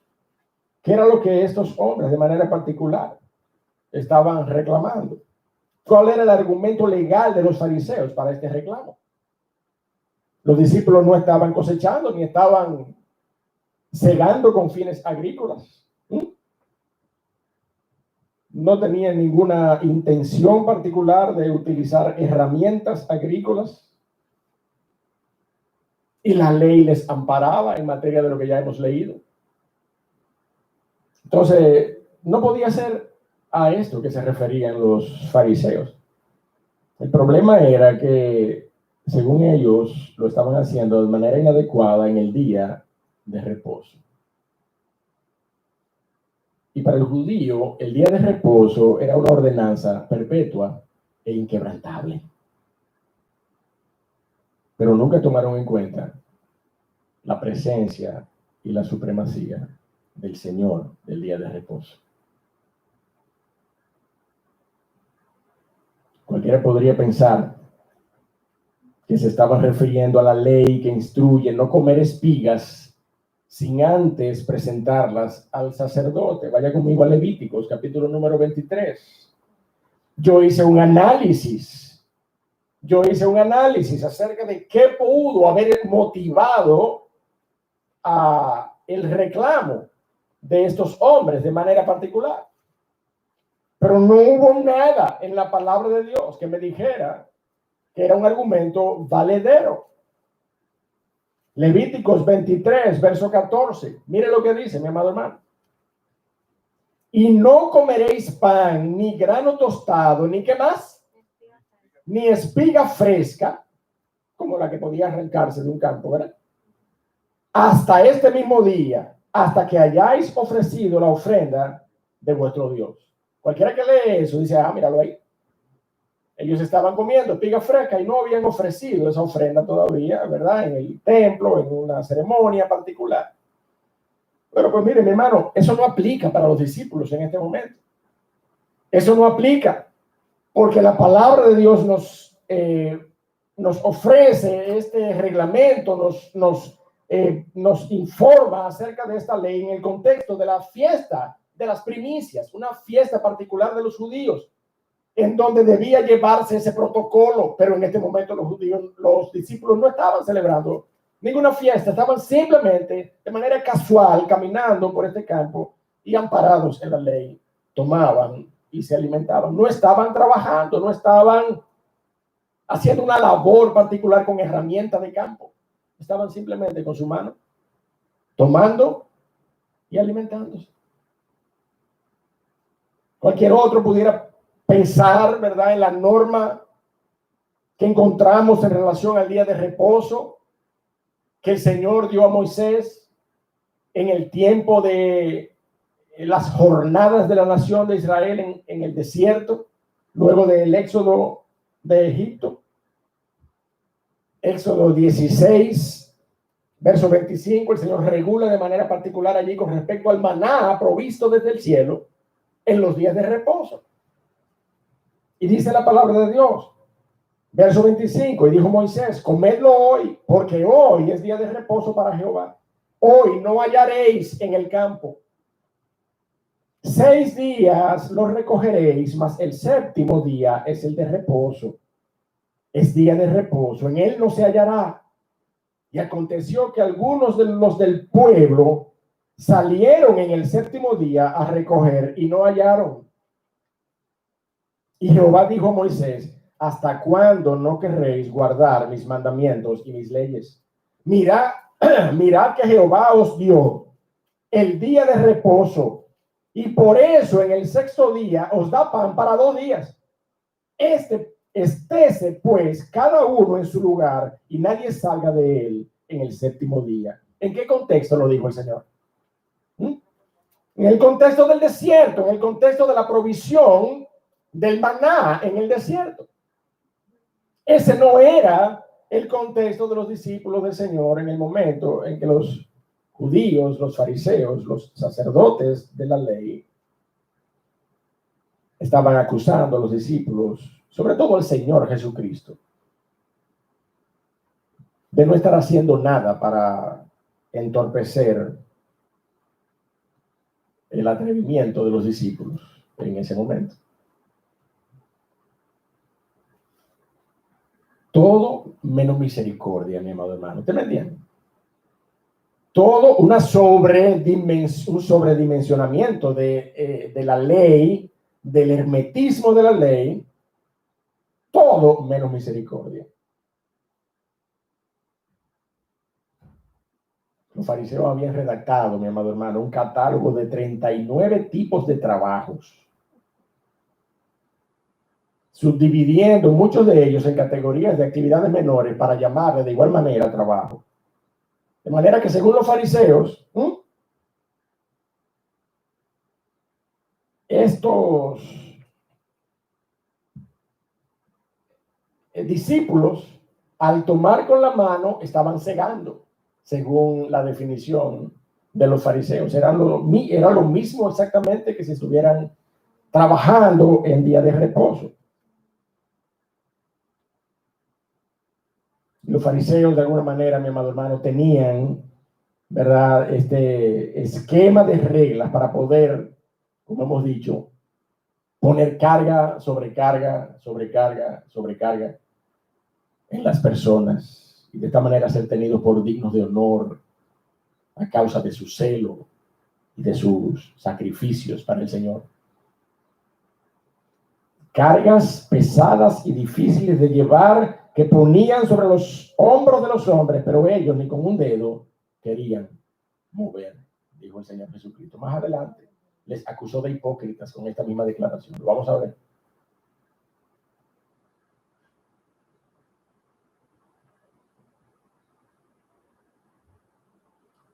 S1: ¿Qué era lo que estos hombres de manera particular estaban reclamando? ¿Cuál era el argumento legal de los fariseos para este reclamo? Los discípulos no estaban cosechando ni estaban segando con fines agrícolas. No tenían ninguna intención particular de utilizar herramientas agrícolas. Y la ley les amparaba en materia de lo que ya hemos leído. Entonces, no podía ser a esto que se referían los fariseos. El problema era que, según ellos, lo estaban haciendo de manera inadecuada en el día de reposo. Y para el judío, el día de reposo era una ordenanza perpetua e inquebrantable. Pero nunca tomaron en cuenta la presencia y la supremacía del Señor del día de reposo. Cualquiera podría pensar que se estaban refiriendo a la ley que instruye no comer espigas sin antes presentarlas al sacerdote. Vaya conmigo a Levíticos, capítulo número 23. Yo hice un análisis acerca de qué pudo haber motivado a el reclamo de estos hombres de manera particular. Pero no hubo nada en la palabra de Dios que me dijera que era un argumento valedero. Levíticos 23, verso 14. Mire lo que dice, mi amado hermano. Y no comeréis pan, ni grano tostado, ni qué más, ni espiga fresca, como la que podía arrancarse de un campo, ¿verdad? Hasta este mismo día, hasta que hayáis ofrecido la ofrenda de vuestro Dios. Cualquiera que lee eso dice, míralo ahí. Ellos estaban comiendo espiga fresca y no habían ofrecido esa ofrenda todavía, ¿verdad? En el templo, en una ceremonia particular. Pero pues mire, mi hermano, eso no aplica para los discípulos en este momento. Eso no aplica porque la palabra de Dios nos ofrece este reglamento, nos informa acerca de esta ley en el contexto de la fiesta de las primicias, una fiesta particular de los judíos. en donde debía llevarse ese protocolo, pero en este momento los discípulos no estaban celebrando ninguna fiesta, estaban simplemente de manera casual caminando por este campo y amparados en la ley, tomaban y se alimentaban. No estaban trabajando, no estaban haciendo una labor particular con herramientas de campo, estaban simplemente con su mano, tomando y alimentándose. Cualquier otro pudiera pensar, ¿verdad?, en la norma que encontramos en relación al día de reposo que el Señor dio a Moisés en el tiempo de las jornadas de la nación de Israel en el desierto, luego del éxodo de Egipto. Éxodo 16, verso 25, el Señor regula de manera particular allí con respecto al maná provisto desde el cielo en los días de reposo. Y dice la palabra de Dios, verso 25, y dijo Moisés, comedlo hoy, porque hoy es día de reposo para Jehová. Hoy no hallaréis en el campo. 6 días los recogeréis, mas el séptimo día es el de reposo. Es día de reposo, en él no se hallará. Y aconteció que algunos de los del pueblo salieron en el séptimo día a recoger y no hallaron. Y Jehová dijo a Moisés, ¿hasta cuándo no querréis guardar mis mandamientos y mis leyes? Mirad que Jehová os dio el día de reposo, y por eso en el sexto día os da pan para 2 días. Estése pues cada uno en su lugar, y nadie salga de él en el séptimo día. ¿En qué contexto lo dijo el Señor? En el contexto del desierto, en el contexto de la provisión del maná en el desierto. Ese no era el contexto de los discípulos del Señor en el momento en que los judíos, los fariseos, los sacerdotes de la ley estaban acusando a los discípulos, sobre todo al Señor Jesucristo, de no estar haciendo nada para entorpecer el atrevimiento de los discípulos en ese momento. Todo menos misericordia, mi amado hermano. ¿Usted me entiende? Todo un sobredimensionamiento de la ley, del hermetismo de la ley, todo menos misericordia. Los fariseos habían redactado, mi amado hermano, un catálogo de 39 tipos de trabajos, subdividiendo muchos de ellos en categorías de actividades menores para llamarle de igual manera trabajo. De manera que según los fariseos, estos discípulos, al tomar con la mano, estaban cegando, según la definición de los fariseos. Era lo mismo exactamente que si estuvieran trabajando en día de reposo. Los fariseos, de alguna manera, mi amado hermano, tenían, ¿verdad?, este esquema de reglas para poder, como hemos dicho, poner carga, sobrecarga, sobrecarga, sobrecarga en las personas y de esta manera ser tenidos por dignos de honor a causa de su celo y de sus sacrificios para el Señor. Cargas pesadas y difíciles de llevar que ponían sobre los hombros de los hombres, pero ellos ni con un dedo querían mover, dijo el Señor Jesucristo. Más adelante les acusó de hipócritas con esta misma declaración. Lo vamos a ver.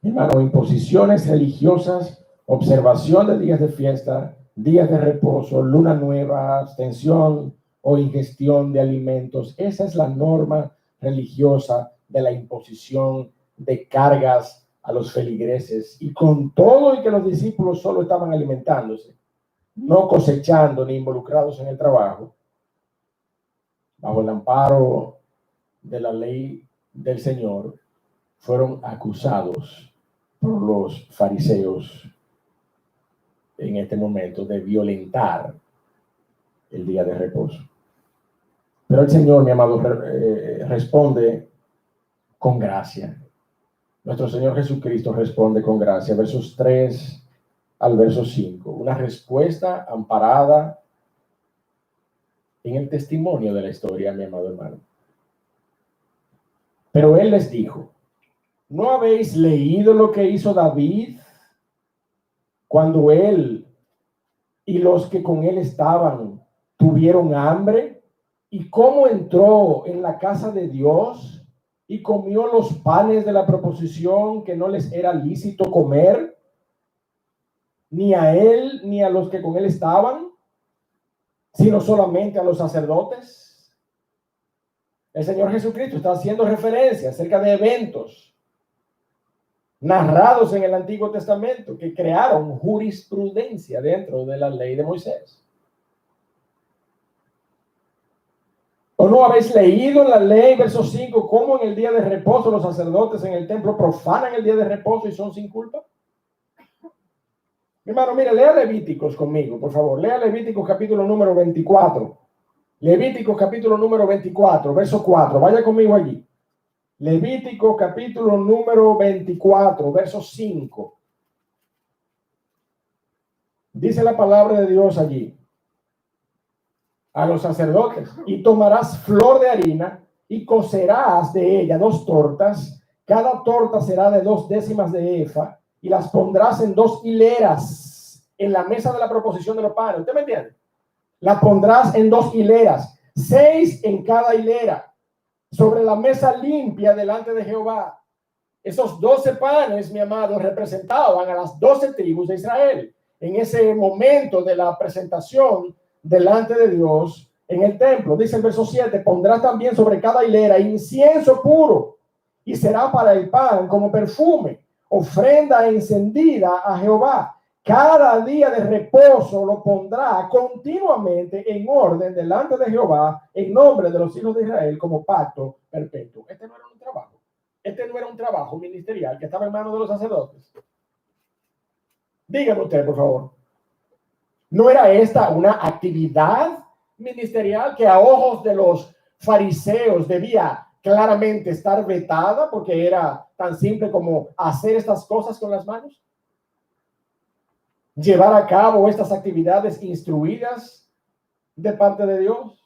S1: Hermano, imposiciones religiosas, observación de días de fiesta, días de reposo, luna nueva, abstención o ingestión de alimentos. Esa es la norma religiosa de la imposición de cargas a los feligreses. Y con todo y que los discípulos solo estaban alimentándose, no cosechando ni involucrados en el trabajo, bajo el amparo de la ley del Señor, fueron acusados por los fariseos en este momento de violentar el día de reposo. Pero el Señor, mi amado, responde con gracia. Nuestro Señor Jesucristo responde con gracia. Versos 3 al verso 5. Una respuesta amparada en el testimonio de la historia, mi amado hermano. Pero Él les dijo: ¿no habéis leído lo que hizo David cuando él y los que con él estaban tuvieron hambre? ¿Y cómo entró en la casa de Dios y comió los panes de la proposición que no les era lícito comer, ni a él ni a los que con él estaban, sino solamente a los sacerdotes? El Señor Jesucristo está haciendo referencia acerca de eventos narrados en el Antiguo Testamento que crearon jurisprudencia dentro de la ley de Moisés. ¿O no habéis leído en la ley, verso 5, cómo en el día de reposo los sacerdotes en el templo profanan el día de reposo y son sin culpa? Mi hermano, mire, lea Levíticos conmigo, por favor. Lea Levíticos capítulo número 24. Levíticos capítulo número 24, verso 4. Vaya conmigo allí. Levítico capítulo número 24, verso 5. Dice la palabra de Dios allí a los sacerdotes: y tomarás flor de harina y cocerás de ella 2 tortas, cada torta será de 2 décimas de efa, y las pondrás en 2 hileras en la mesa de la proposición de los panes. ¿Usted me entiende? La pondrás en 2 hileras, 6 en cada hilera, sobre la mesa limpia delante de Jehová. Esos 12 panes, mi amado, representaban a las 12 tribus de Israel en ese momento de la presentación delante de Dios en el templo. Dice el verso 7: pondrás también sobre cada hilera incienso puro, y será para el pan como perfume, ofrenda encendida a Jehová. Cada día de reposo lo pondrá continuamente en orden delante de Jehová en nombre de los hijos de Israel como pacto perpetuo. Este no era un trabajo. Este no era un trabajo ministerial que estaba en manos de los sacerdotes. Dígame usted, por favor. ¿No era esta una actividad ministerial que a ojos de los fariseos debía claramente estar vetada porque era tan simple como hacer estas cosas con las manos? Llevar a cabo estas actividades instruidas de parte de Dios.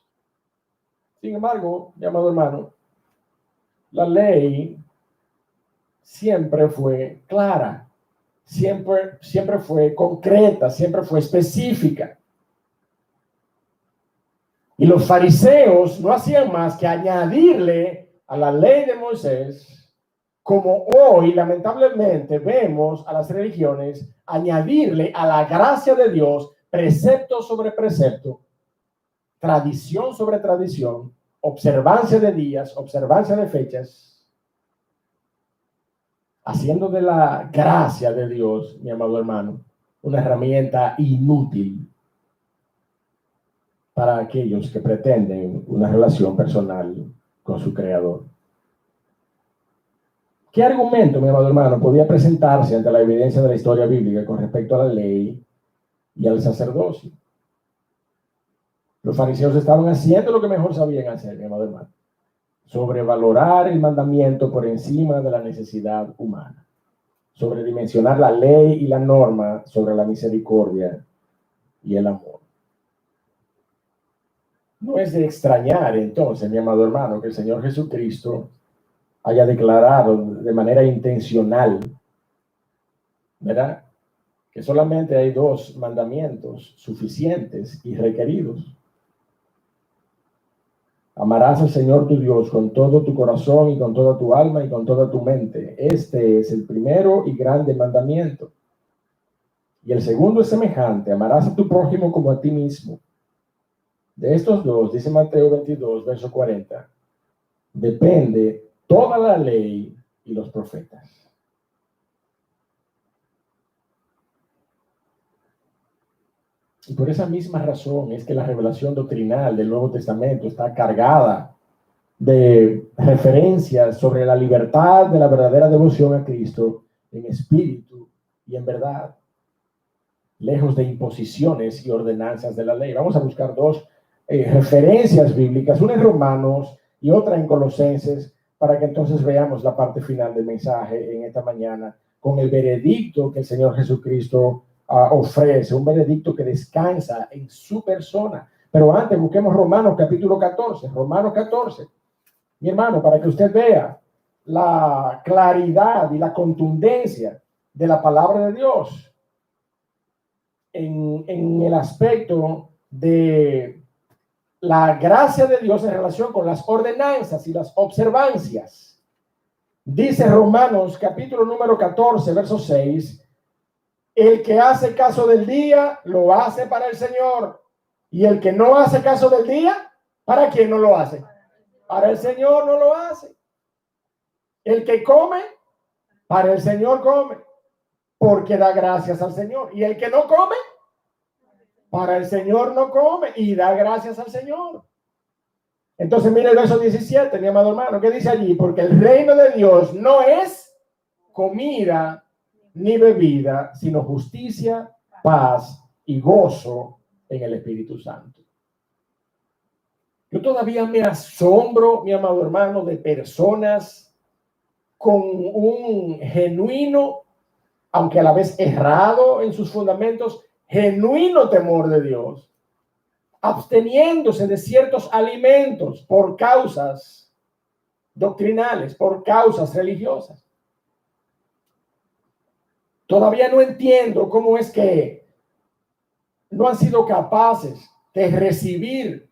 S1: Sin embargo, mi amado hermano, la ley siempre fue clara, siempre fue concreta, siempre fue específica. Y los fariseos no hacían más que añadirle a la ley de Moisés, como hoy lamentablemente vemos a las religiones añadirle a la gracia de Dios precepto sobre precepto, tradición sobre tradición, observancia de días, observancia de fechas, haciendo de la gracia de Dios, mi amado hermano, una herramienta inútil para aquellos que pretenden una relación personal con su Creador. ¿Qué argumento, mi amado hermano, podía presentarse ante la evidencia de la historia bíblica con respecto a la ley y al sacerdocio? Los fariseos estaban haciendo lo que mejor sabían hacer, mi amado hermano: sobrevalorar el mandamiento por encima de la necesidad humana, sobredimensionar la ley y la norma sobre la misericordia y el amor. No es de extrañar entonces, mi amado hermano, que el Señor Jesucristo haya declarado de manera intencional, ¿verdad?, que solamente hay 2 mandamientos suficientes y requeridos. Amarás al Señor tu Dios con todo tu corazón y con toda tu alma y con toda tu mente. Este es el primero y grande mandamiento. Y el segundo es semejante: amarás a tu prójimo como a ti mismo. De estos 2, dice Mateo 22, verso 40, depende toda la ley y los profetas. Y por esa misma razón es que la revelación doctrinal del Nuevo Testamento está cargada de referencias sobre la libertad de la verdadera devoción a Cristo en espíritu y en verdad. lejos de imposiciones y ordenanzas de la ley. Vamos a buscar dos referencias bíblicas, una en Romanos y otra en Colosenses, para que entonces veamos la parte final del mensaje en esta mañana, con el veredicto que el Señor Jesucristo ofrece, un veredicto que descansa en su persona. Pero antes busquemos Romanos capítulo 14, Romanos 14, mi hermano, para que usted vea la claridad y la contundencia de la palabra de Dios en el aspecto de la gracia de Dios en relación con las ordenanzas y las observancias. Dice Romanos capítulo número 14, verso 6, el que hace caso del día, lo hace para el Señor. Y el que no hace caso del día, ¿para quién no lo hace? Para el Señor no lo hace. El que come, para el Señor come, porque da gracias al Señor. Y el que no come, para el Señor no come y da gracias al Señor. Entonces mire el verso 17, mi amado hermano, ¿qué dice allí? Porque el reino de Dios no es comida ni bebida, sino justicia, paz y gozo en el Espíritu Santo. Yo todavía me asombro, mi amado hermano, de personas con un genuino, aunque a la vez errado en sus fundamentos, genuino temor de Dios, absteniéndose de ciertos alimentos por causas doctrinales, por causas religiosas. Todavía no entiendo cómo es que no han sido capaces de recibir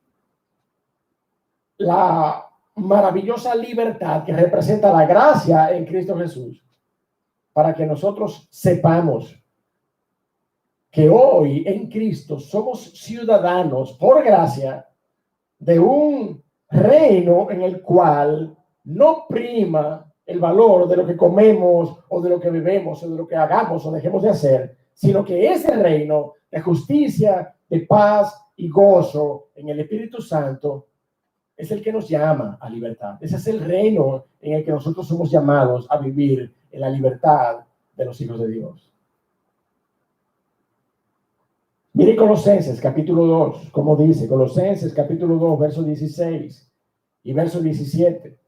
S1: la maravillosa libertad que representa la gracia en Cristo Jesús, para que nosotros sepamos que hoy en Cristo somos ciudadanos por gracia de un reino en el cual no prima el valor de lo que comemos o de lo que bebemos o de lo que hagamos o dejemos de hacer, sino que ese reino de justicia, de paz y gozo en el Espíritu Santo es el que nos llama a libertad. Ese es el reino en el que nosotros somos llamados a vivir en la libertad de los hijos de Dios. Mire Colosenses capítulo 2, como dice, Colosenses capítulo 2, verso 16 y verso 17.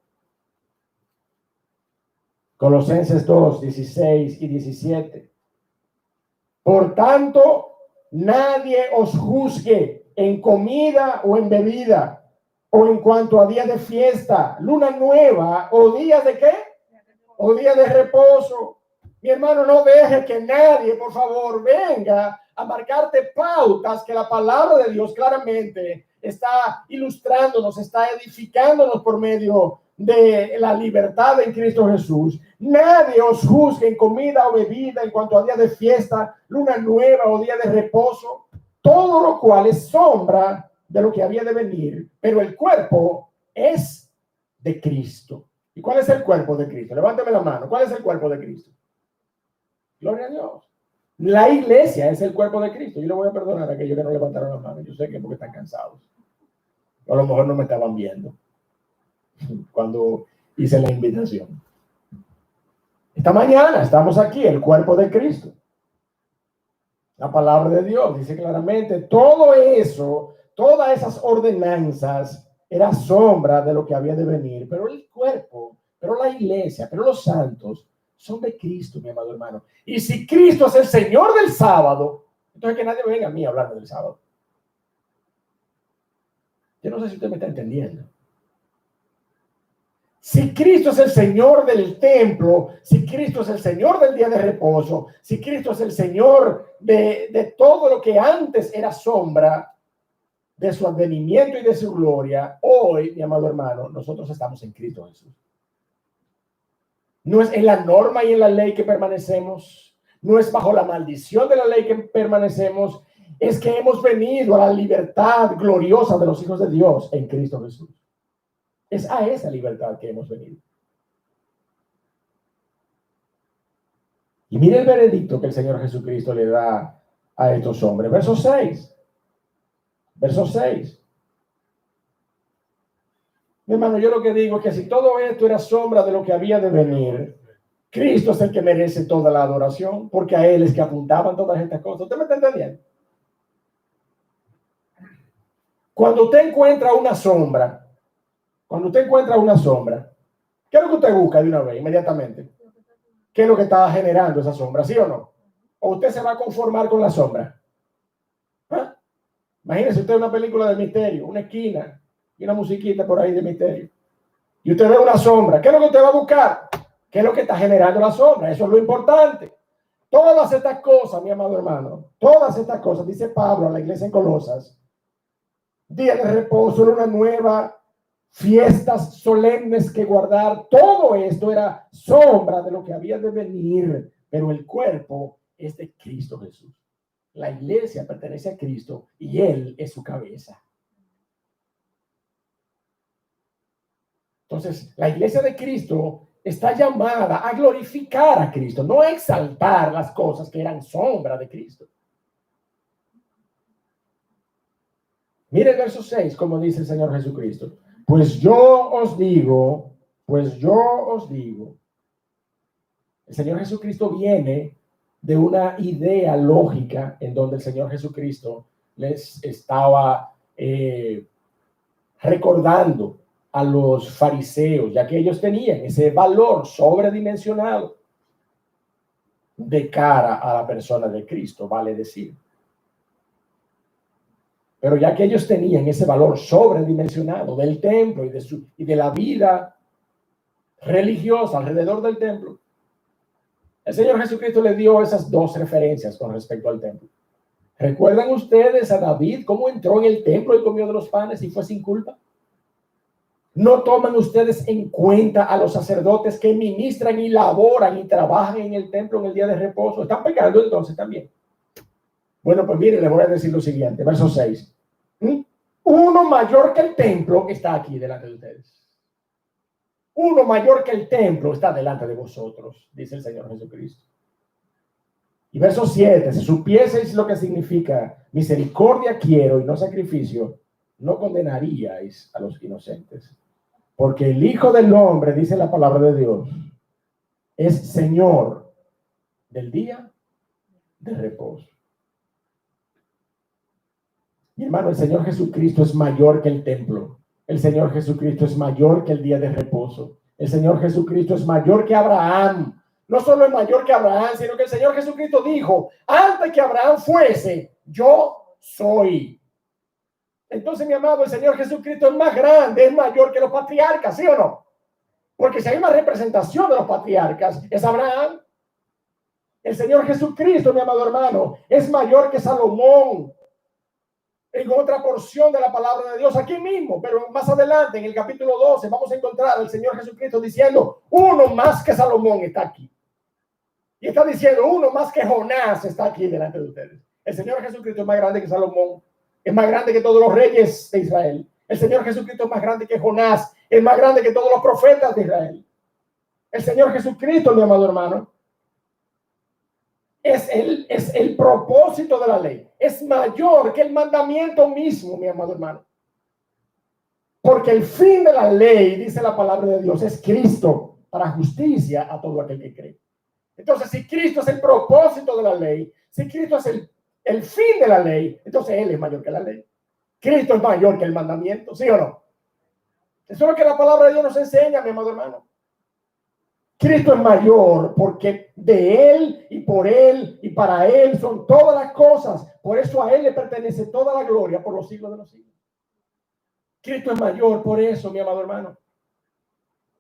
S1: Colosenses 2, 16 y 17. Por tanto, nadie os juzgue en comida o en bebida, o en cuanto a días de fiesta, luna nueva, o días de ¿qué? O días de reposo. Mi hermano, no deje que nadie, por favor, venga a marcarte pautas que la palabra de Dios claramente está ilustrándonos, está edificándonos por medio de la libertad en Cristo Jesús. Nadie os juzgue en comida o bebida, en cuanto a día de fiesta, luna nueva o día de reposo, todo lo cual es sombra de lo que había de venir, pero el cuerpo es de Cristo. ¿Y cuál es el cuerpo de Cristo? Levántame la mano. ¿Cuál es el cuerpo de Cristo? Gloria a Dios. La iglesia es el cuerpo de Cristo. Yo le voy a perdonar a aquellos que no levantaron la mano. Yo sé que es porque están cansados. O a lo mejor no me estaban viendo cuando hice la invitación. Esta mañana estamos aquí, el cuerpo de Cristo. La palabra de Dios dice claramente, todo eso, todas esas ordenanzas era sombra de lo que había de venir, pero el cuerpo, pero la iglesia, pero los santos son de Cristo, mi amado hermano. Y si Cristo es el Señor del sábado, entonces que nadie venga a mí a hablar del sábado. Yo no sé si usted me está entendiendo. Si Cristo es el Señor del templo, si Cristo es el Señor del día de reposo, si Cristo es el Señor de todo lo que antes era sombra de su advenimiento y de su gloria, hoy, mi amado hermano, nosotros estamos en Cristo Jesús. No es en la norma y en la ley que permanecemos, no es bajo la maldición de la ley que permanecemos, es que hemos venido a la libertad gloriosa de los hijos de Dios en Cristo Jesús. Es a esa libertad que hemos venido. Y mire el veredicto que el Señor Jesucristo le da a estos hombres. Verso 6. Verso 6. Mi hermano, yo lo que digo es que si todo esto era sombra de lo que había de venir, Cristo es el que merece toda la adoración, porque a Él es que apuntaban todas estas cosas. ¿Usted me está entendiendo? Cuando usted encuentra una sombra, ¿qué es lo que usted busca de una vez, inmediatamente? ¿Qué es lo que estaba generando esa sombra, sí o no? ¿O usted se va a conformar con la sombra? ¿Ah? Imagínese usted una película de misterio, una esquina y una musiquita por ahí de misterio. Y usted ve una sombra. ¿Qué es lo que usted va a buscar? ¿Qué es lo que está generando la sombra? Eso es lo importante. Todas estas cosas, mi amado hermano, todas estas cosas, dice Pablo a la iglesia en Colosas, día de reposo, una nueva, fiestas solemnes que guardar, todo esto era sombra de lo que había de venir, pero el cuerpo es de Cristo Jesús. La iglesia pertenece a Cristo y Él es su cabeza. Entonces, la iglesia de Cristo está llamada a glorificar a Cristo, no a exaltar las cosas que eran sombra de Cristo. Mire el verso 6, como dice el Señor Jesucristo. Pues yo os digo, el Señor Jesucristo viene de una idea lógica en donde el Señor Jesucristo les estaba recordando a los fariseos, ya que ellos tenían ese valor sobredimensionado de cara a la persona de Cristo, vale decir. Pero ya que ellos tenían ese valor sobredimensionado del templo y de la vida religiosa alrededor del templo, el Señor Jesucristo le dio esas dos referencias con respecto al templo. ¿Recuerdan ustedes a David cómo entró en el templo y comió de los panes y fue sin culpa? ¿No toman ustedes en cuenta a los sacerdotes que ministran y laboran y trabajan en el templo en el día de reposo? ¿Están pecando entonces también? Bueno, pues miren, les voy a decir lo siguiente, verso 6. Uno mayor que el templo está aquí delante de ustedes. Uno mayor que el templo está delante de vosotros, dice el Señor Jesucristo. Y verso 7, si supieseis lo que significa misericordia quiero y no sacrificio, no condenaríais a los inocentes. Porque el Hijo del Hombre, dice la palabra de Dios, es Señor del día de reposo. Mi hermano, el Señor Jesucristo es mayor que el templo. El Señor Jesucristo es mayor que el día de reposo. El Señor Jesucristo es mayor que Abraham. No solo es mayor que Abraham, sino que el Señor Jesucristo dijo, antes que Abraham fuese, yo soy. Entonces, mi amado, el Señor Jesucristo es más grande, es mayor que los patriarcas, ¿sí o no? Porque si hay una representación de los patriarcas, es Abraham. El Señor Jesucristo, mi amado hermano, es mayor que Salomón. En otra porción de la palabra de Dios, aquí mismo, pero más adelante, en el capítulo 12, vamos a encontrar al Señor Jesucristo diciendo, uno más que Salomón está aquí. Y está diciendo, uno más que Jonás está aquí delante de ustedes. El Señor Jesucristo es más grande que Salomón, es más grande que todos los reyes de Israel. El Señor Jesucristo es más grande que Jonás, es más grande que todos los profetas de Israel. El Señor Jesucristo, mi amado hermano, es el propósito de la ley. Es mayor que el mandamiento mismo, mi amado hermano. Porque el fin de la ley, dice la palabra de Dios, es Cristo para justicia a todo aquel que cree. Entonces, si Cristo es el propósito de la ley, si Cristo es el fin de la ley, entonces Él es mayor que la ley. Cristo es mayor que el mandamiento, ¿sí o no? Eso es lo que la palabra de Dios nos enseña, mi amado hermano. Cristo es mayor porque de Él y por Él y para Él son todas las cosas. Por eso a Él le pertenece toda la gloria por los siglos de los siglos. Cristo es mayor por eso, mi amado hermano.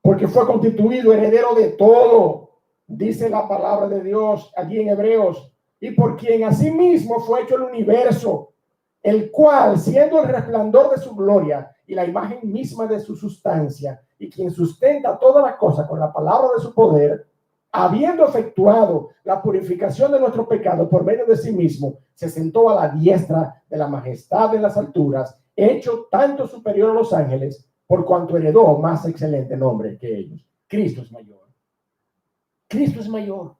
S1: Porque fue constituido heredero de todo, dice la palabra de Dios allí en Hebreos. Y por quien asimismo fue hecho el universo, el cual, siendo el resplandor de su gloria y la imagen misma de su sustancia, y quien sustenta todas las cosas con la palabra de su poder, habiendo efectuado la purificación de nuestro pecado por medio de sí mismo, se sentó a la diestra de la majestad de las alturas, hecho tanto superior a los ángeles, por cuanto heredó más excelente nombre que ellos. Cristo es mayor. Cristo es mayor.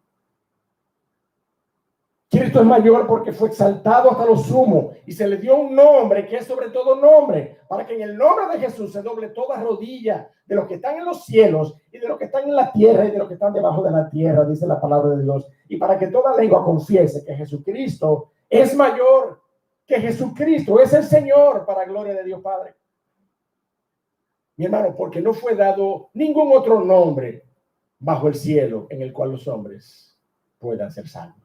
S1: Cristo es mayor porque fue exaltado hasta lo sumo y se le dio un nombre que es sobre todo nombre, para que en el nombre de Jesús se doble toda rodilla de los que están en los cielos y de los que están en la tierra y de los que están debajo de la tierra, dice la palabra de Dios, y para que toda lengua confiese que Jesucristo es mayor, que Jesucristo es el Señor, para gloria de Dios Padre. Mi hermano, porque no fue dado ningún otro nombre bajo el cielo en el cual los hombres puedan ser salvos.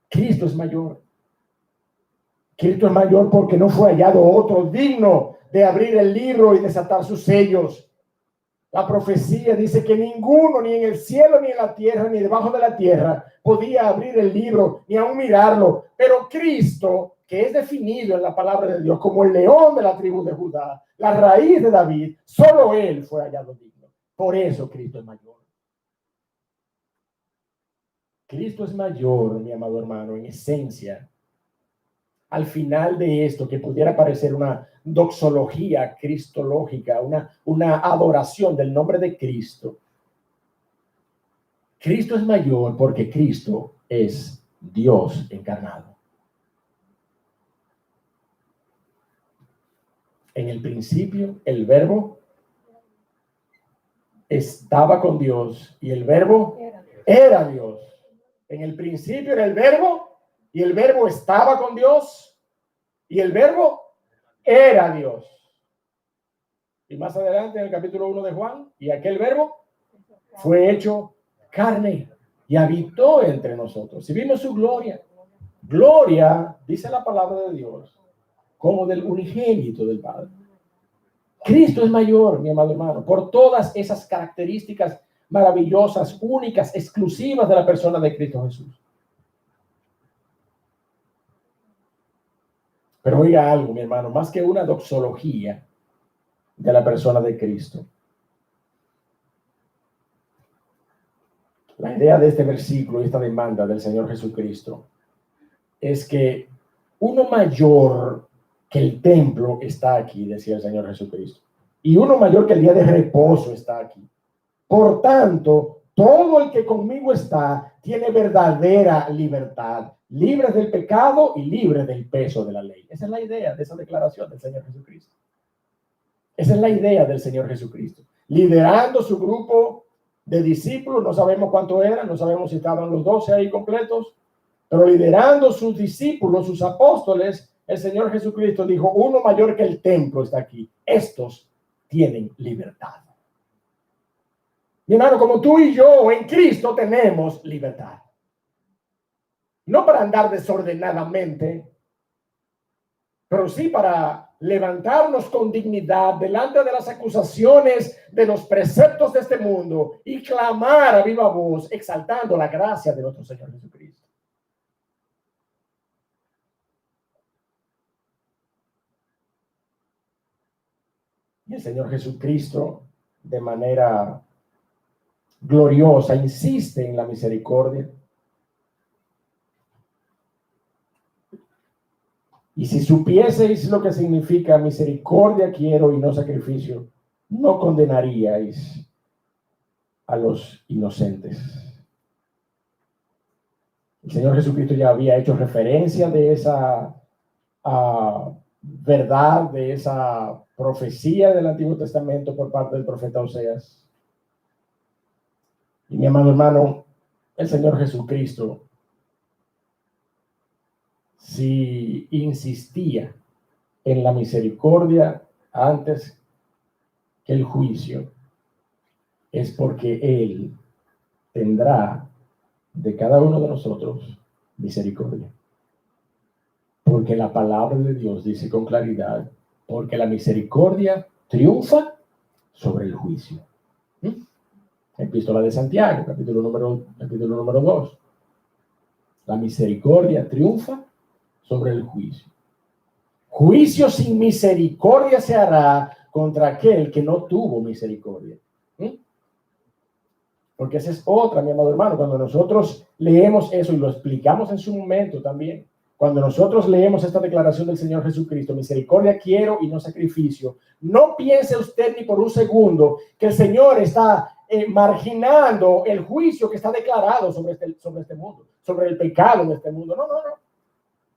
S1: Cristo es mayor. Cristo es mayor porque no fue hallado otro digno de abrir el libro y desatar sus sellos. La profecía dice que ninguno, ni en el cielo, ni en la tierra, ni debajo de la tierra, podía abrir el libro, ni aún mirarlo. Pero Cristo, que es definido en la palabra de Dios como el león de la tribu de Judá, la raíz de David, solo él fue hallado digno. Por eso Cristo es mayor. Cristo es mayor, mi amado hermano, en esencia. Al final de esto, que pudiera parecer una doxología cristológica, una adoración del nombre de Cristo. Cristo es mayor porque Cristo es Dios encarnado. En el principio, el Verbo estaba con Dios y el Verbo era Dios. En el principio era el Verbo y el Verbo estaba con Dios y el Verbo era Dios. Y más adelante en el capítulo 1 de Juan, y aquel Verbo fue hecho carne y habitó entre nosotros. Y vimos su gloria. Gloria, dice la palabra de Dios, como del unigénito del Padre. Cristo es mayor, mi amado hermano, por todas esas características maravillosas, únicas, exclusivas de la persona de Cristo Jesús. Pero oiga algo, mi hermano, más que una doxología de la persona de Cristo. La idea de este versículo y esta demanda del Señor Jesucristo es que uno mayor que el templo está aquí, decía el Señor Jesucristo, y uno mayor que el día de reposo está aquí. Por tanto, todo el que conmigo está tiene verdadera libertad, libre del pecado y libre del peso de la ley. Esa es la idea de esa declaración del Señor Jesucristo. Esa es la idea del Señor Jesucristo. Liderando su grupo de discípulos, no sabemos cuánto eran, no sabemos si estaban los 12 ahí completos, pero liderando sus discípulos, sus apóstoles, el Señor Jesucristo dijo, uno mayor que el templo está aquí. Estos tienen libertad. Mi hermano, como tú y yo en Cristo tenemos libertad. No para andar desordenadamente, pero sí para levantarnos con dignidad delante de las acusaciones de los preceptos de este mundo y clamar a viva voz, exaltando la gracia de nuestro Señor Jesucristo. Y el Señor Jesucristo, de manera gloriosa, insiste en la misericordia. Y si supieseis lo que significa misericordia quiero y no sacrificio, no condenaríais a los inocentes. El Señor Jesucristo ya había hecho referencia de esa verdad, de esa profecía del Antiguo Testamento por parte del profeta Oseas. Y mi amado hermano, el Señor Jesucristo, si insistía en la misericordia antes que el juicio, es porque Él tendrá de cada uno de nosotros misericordia. Porque la palabra de Dios dice con claridad, porque la misericordia triunfa sobre el juicio. Epístola de Santiago, capítulo número 2. La misericordia triunfa sobre el juicio. Juicio sin misericordia se hará contra aquel que no tuvo misericordia. Porque esa es otra, mi amado hermano, cuando nosotros leemos eso y lo explicamos en su momento también, cuando nosotros leemos esta declaración del Señor Jesucristo, misericordia quiero y no sacrificio, no piense usted ni por un segundo que el Señor está marginando el juicio que está declarado sobre este mundo, sobre el pecado de este mundo. No, no, no.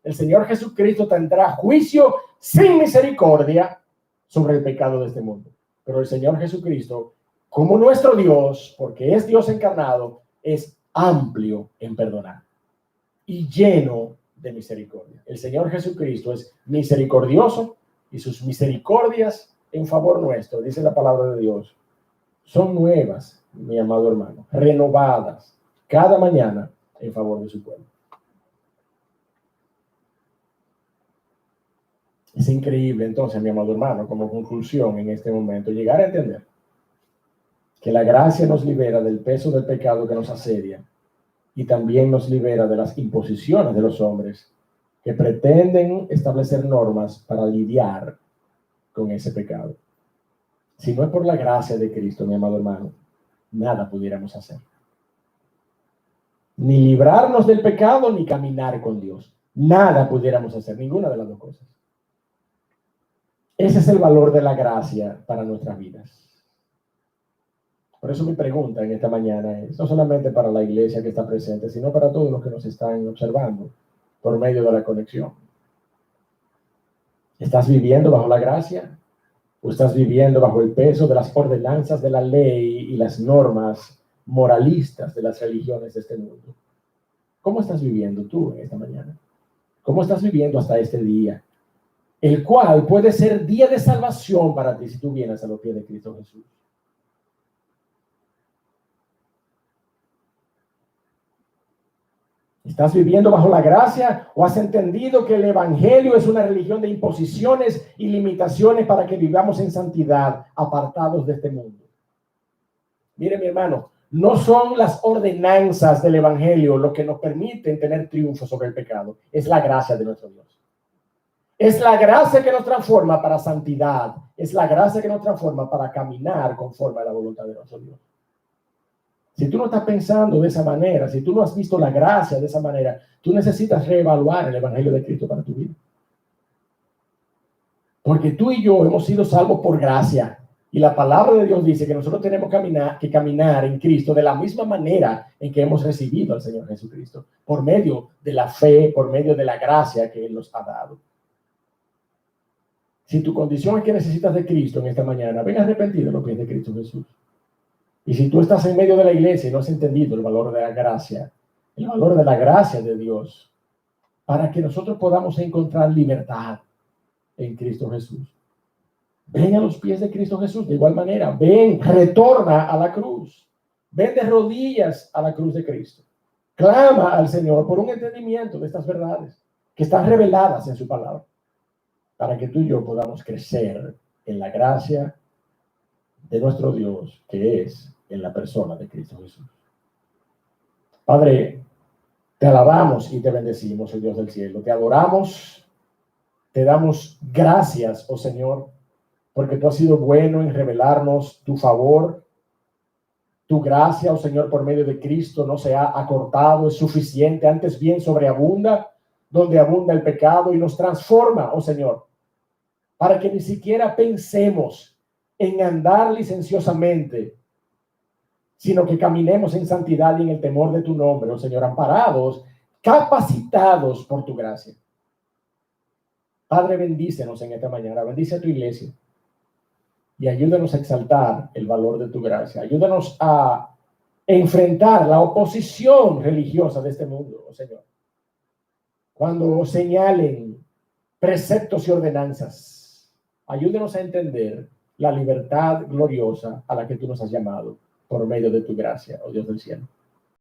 S1: El Señor Jesucristo tendrá juicio sin misericordia sobre el pecado de este mundo. Pero el Señor Jesucristo, como nuestro Dios, porque es Dios encarnado, es amplio en perdonar y lleno de misericordia. El Señor Jesucristo es misericordioso y sus misericordias en favor nuestro, dice la palabra de Dios, son nuevas, mi amado hermano, renovadas cada mañana en favor de su pueblo. Es increíble entonces, mi amado hermano, como conclusión en este momento, llegar a entender que la gracia nos libera del peso del pecado que nos asedia y también nos libera de las imposiciones de los hombres que pretenden establecer normas para lidiar con ese pecado. Si no es por la gracia de Cristo, mi amado hermano, nada pudiéramos hacer. Ni librarnos del pecado, ni caminar con Dios. Nada pudiéramos hacer, ninguna de las dos cosas. Ese es el valor de la gracia para nuestras vidas. Por eso mi pregunta en esta mañana es, no solamente para la iglesia que está presente, sino para todos los que nos están observando por medio de la conexión. ¿Estás viviendo bajo la gracia? ¿O estás viviendo bajo el peso de las ordenanzas de la ley y las normas moralistas de las religiones de este mundo? ¿Cómo estás viviendo tú en esta mañana? ¿Cómo estás viviendo hasta este día? El cual puede ser día de salvación para ti si tú vienes a los pies de Cristo Jesús. ¿Estás viviendo bajo la gracia o has entendido que el evangelio es una religión de imposiciones y limitaciones para que vivamos en santidad, apartados de este mundo? Mire, mi hermano, no son las ordenanzas del evangelio lo que nos permiten tener triunfo sobre el pecado, es la gracia de nuestro Dios. Es la gracia que nos transforma para santidad, es la gracia que nos transforma para caminar conforme a la voluntad de nuestro Dios. Si tú no estás pensando de esa manera, si tú no has visto la gracia de esa manera, tú necesitas reevaluar el evangelio de Cristo para tu vida. Porque tú y yo hemos sido salvos por gracia. Y la palabra de Dios dice que nosotros tenemos que caminar en Cristo de la misma manera en que hemos recibido al Señor Jesucristo. Por medio de la fe, por medio de la gracia que Él nos ha dado. Si tu condición es que necesitas de Cristo en esta mañana, ven arrepentido en los pies de Cristo Jesús. Y si tú estás en medio de la iglesia y no has entendido el valor de la gracia, el valor de la gracia de Dios, para que nosotros podamos encontrar libertad en Cristo Jesús. Ven a los pies de Cristo Jesús de igual manera. Ven, retorna a la cruz. Ven de rodillas a la cruz de Cristo. Clama al Señor por un entendimiento de estas verdades que están reveladas en su palabra, para que tú y yo podamos crecer en la gracia de nuestro Dios, que es en la persona de Cristo Jesús. Padre, te alabamos y te bendecimos, oh Dios del cielo. Te adoramos, te damos gracias, oh Señor, porque tú has sido bueno en revelarnos tu favor. Tu gracia, oh Señor, por medio de Cristo no se ha acortado, es suficiente, antes bien sobreabunda, donde abunda el pecado y nos transforma, oh Señor, para que ni siquiera pensemos en andar licenciosamente, sino que caminemos en santidad y en el temor de tu nombre, oh Señor, amparados, capacitados por tu gracia. Padre, bendícenos en esta mañana, bendice a tu iglesia y ayúdanos a exaltar el valor de tu gracia. Ayúdanos a enfrentar la oposición religiosa de este mundo, oh Señor. Cuando señalen preceptos y ordenanzas, ayúdanos a entender la libertad gloriosa a la que tú nos has llamado por medio de tu gracia, oh Dios del cielo.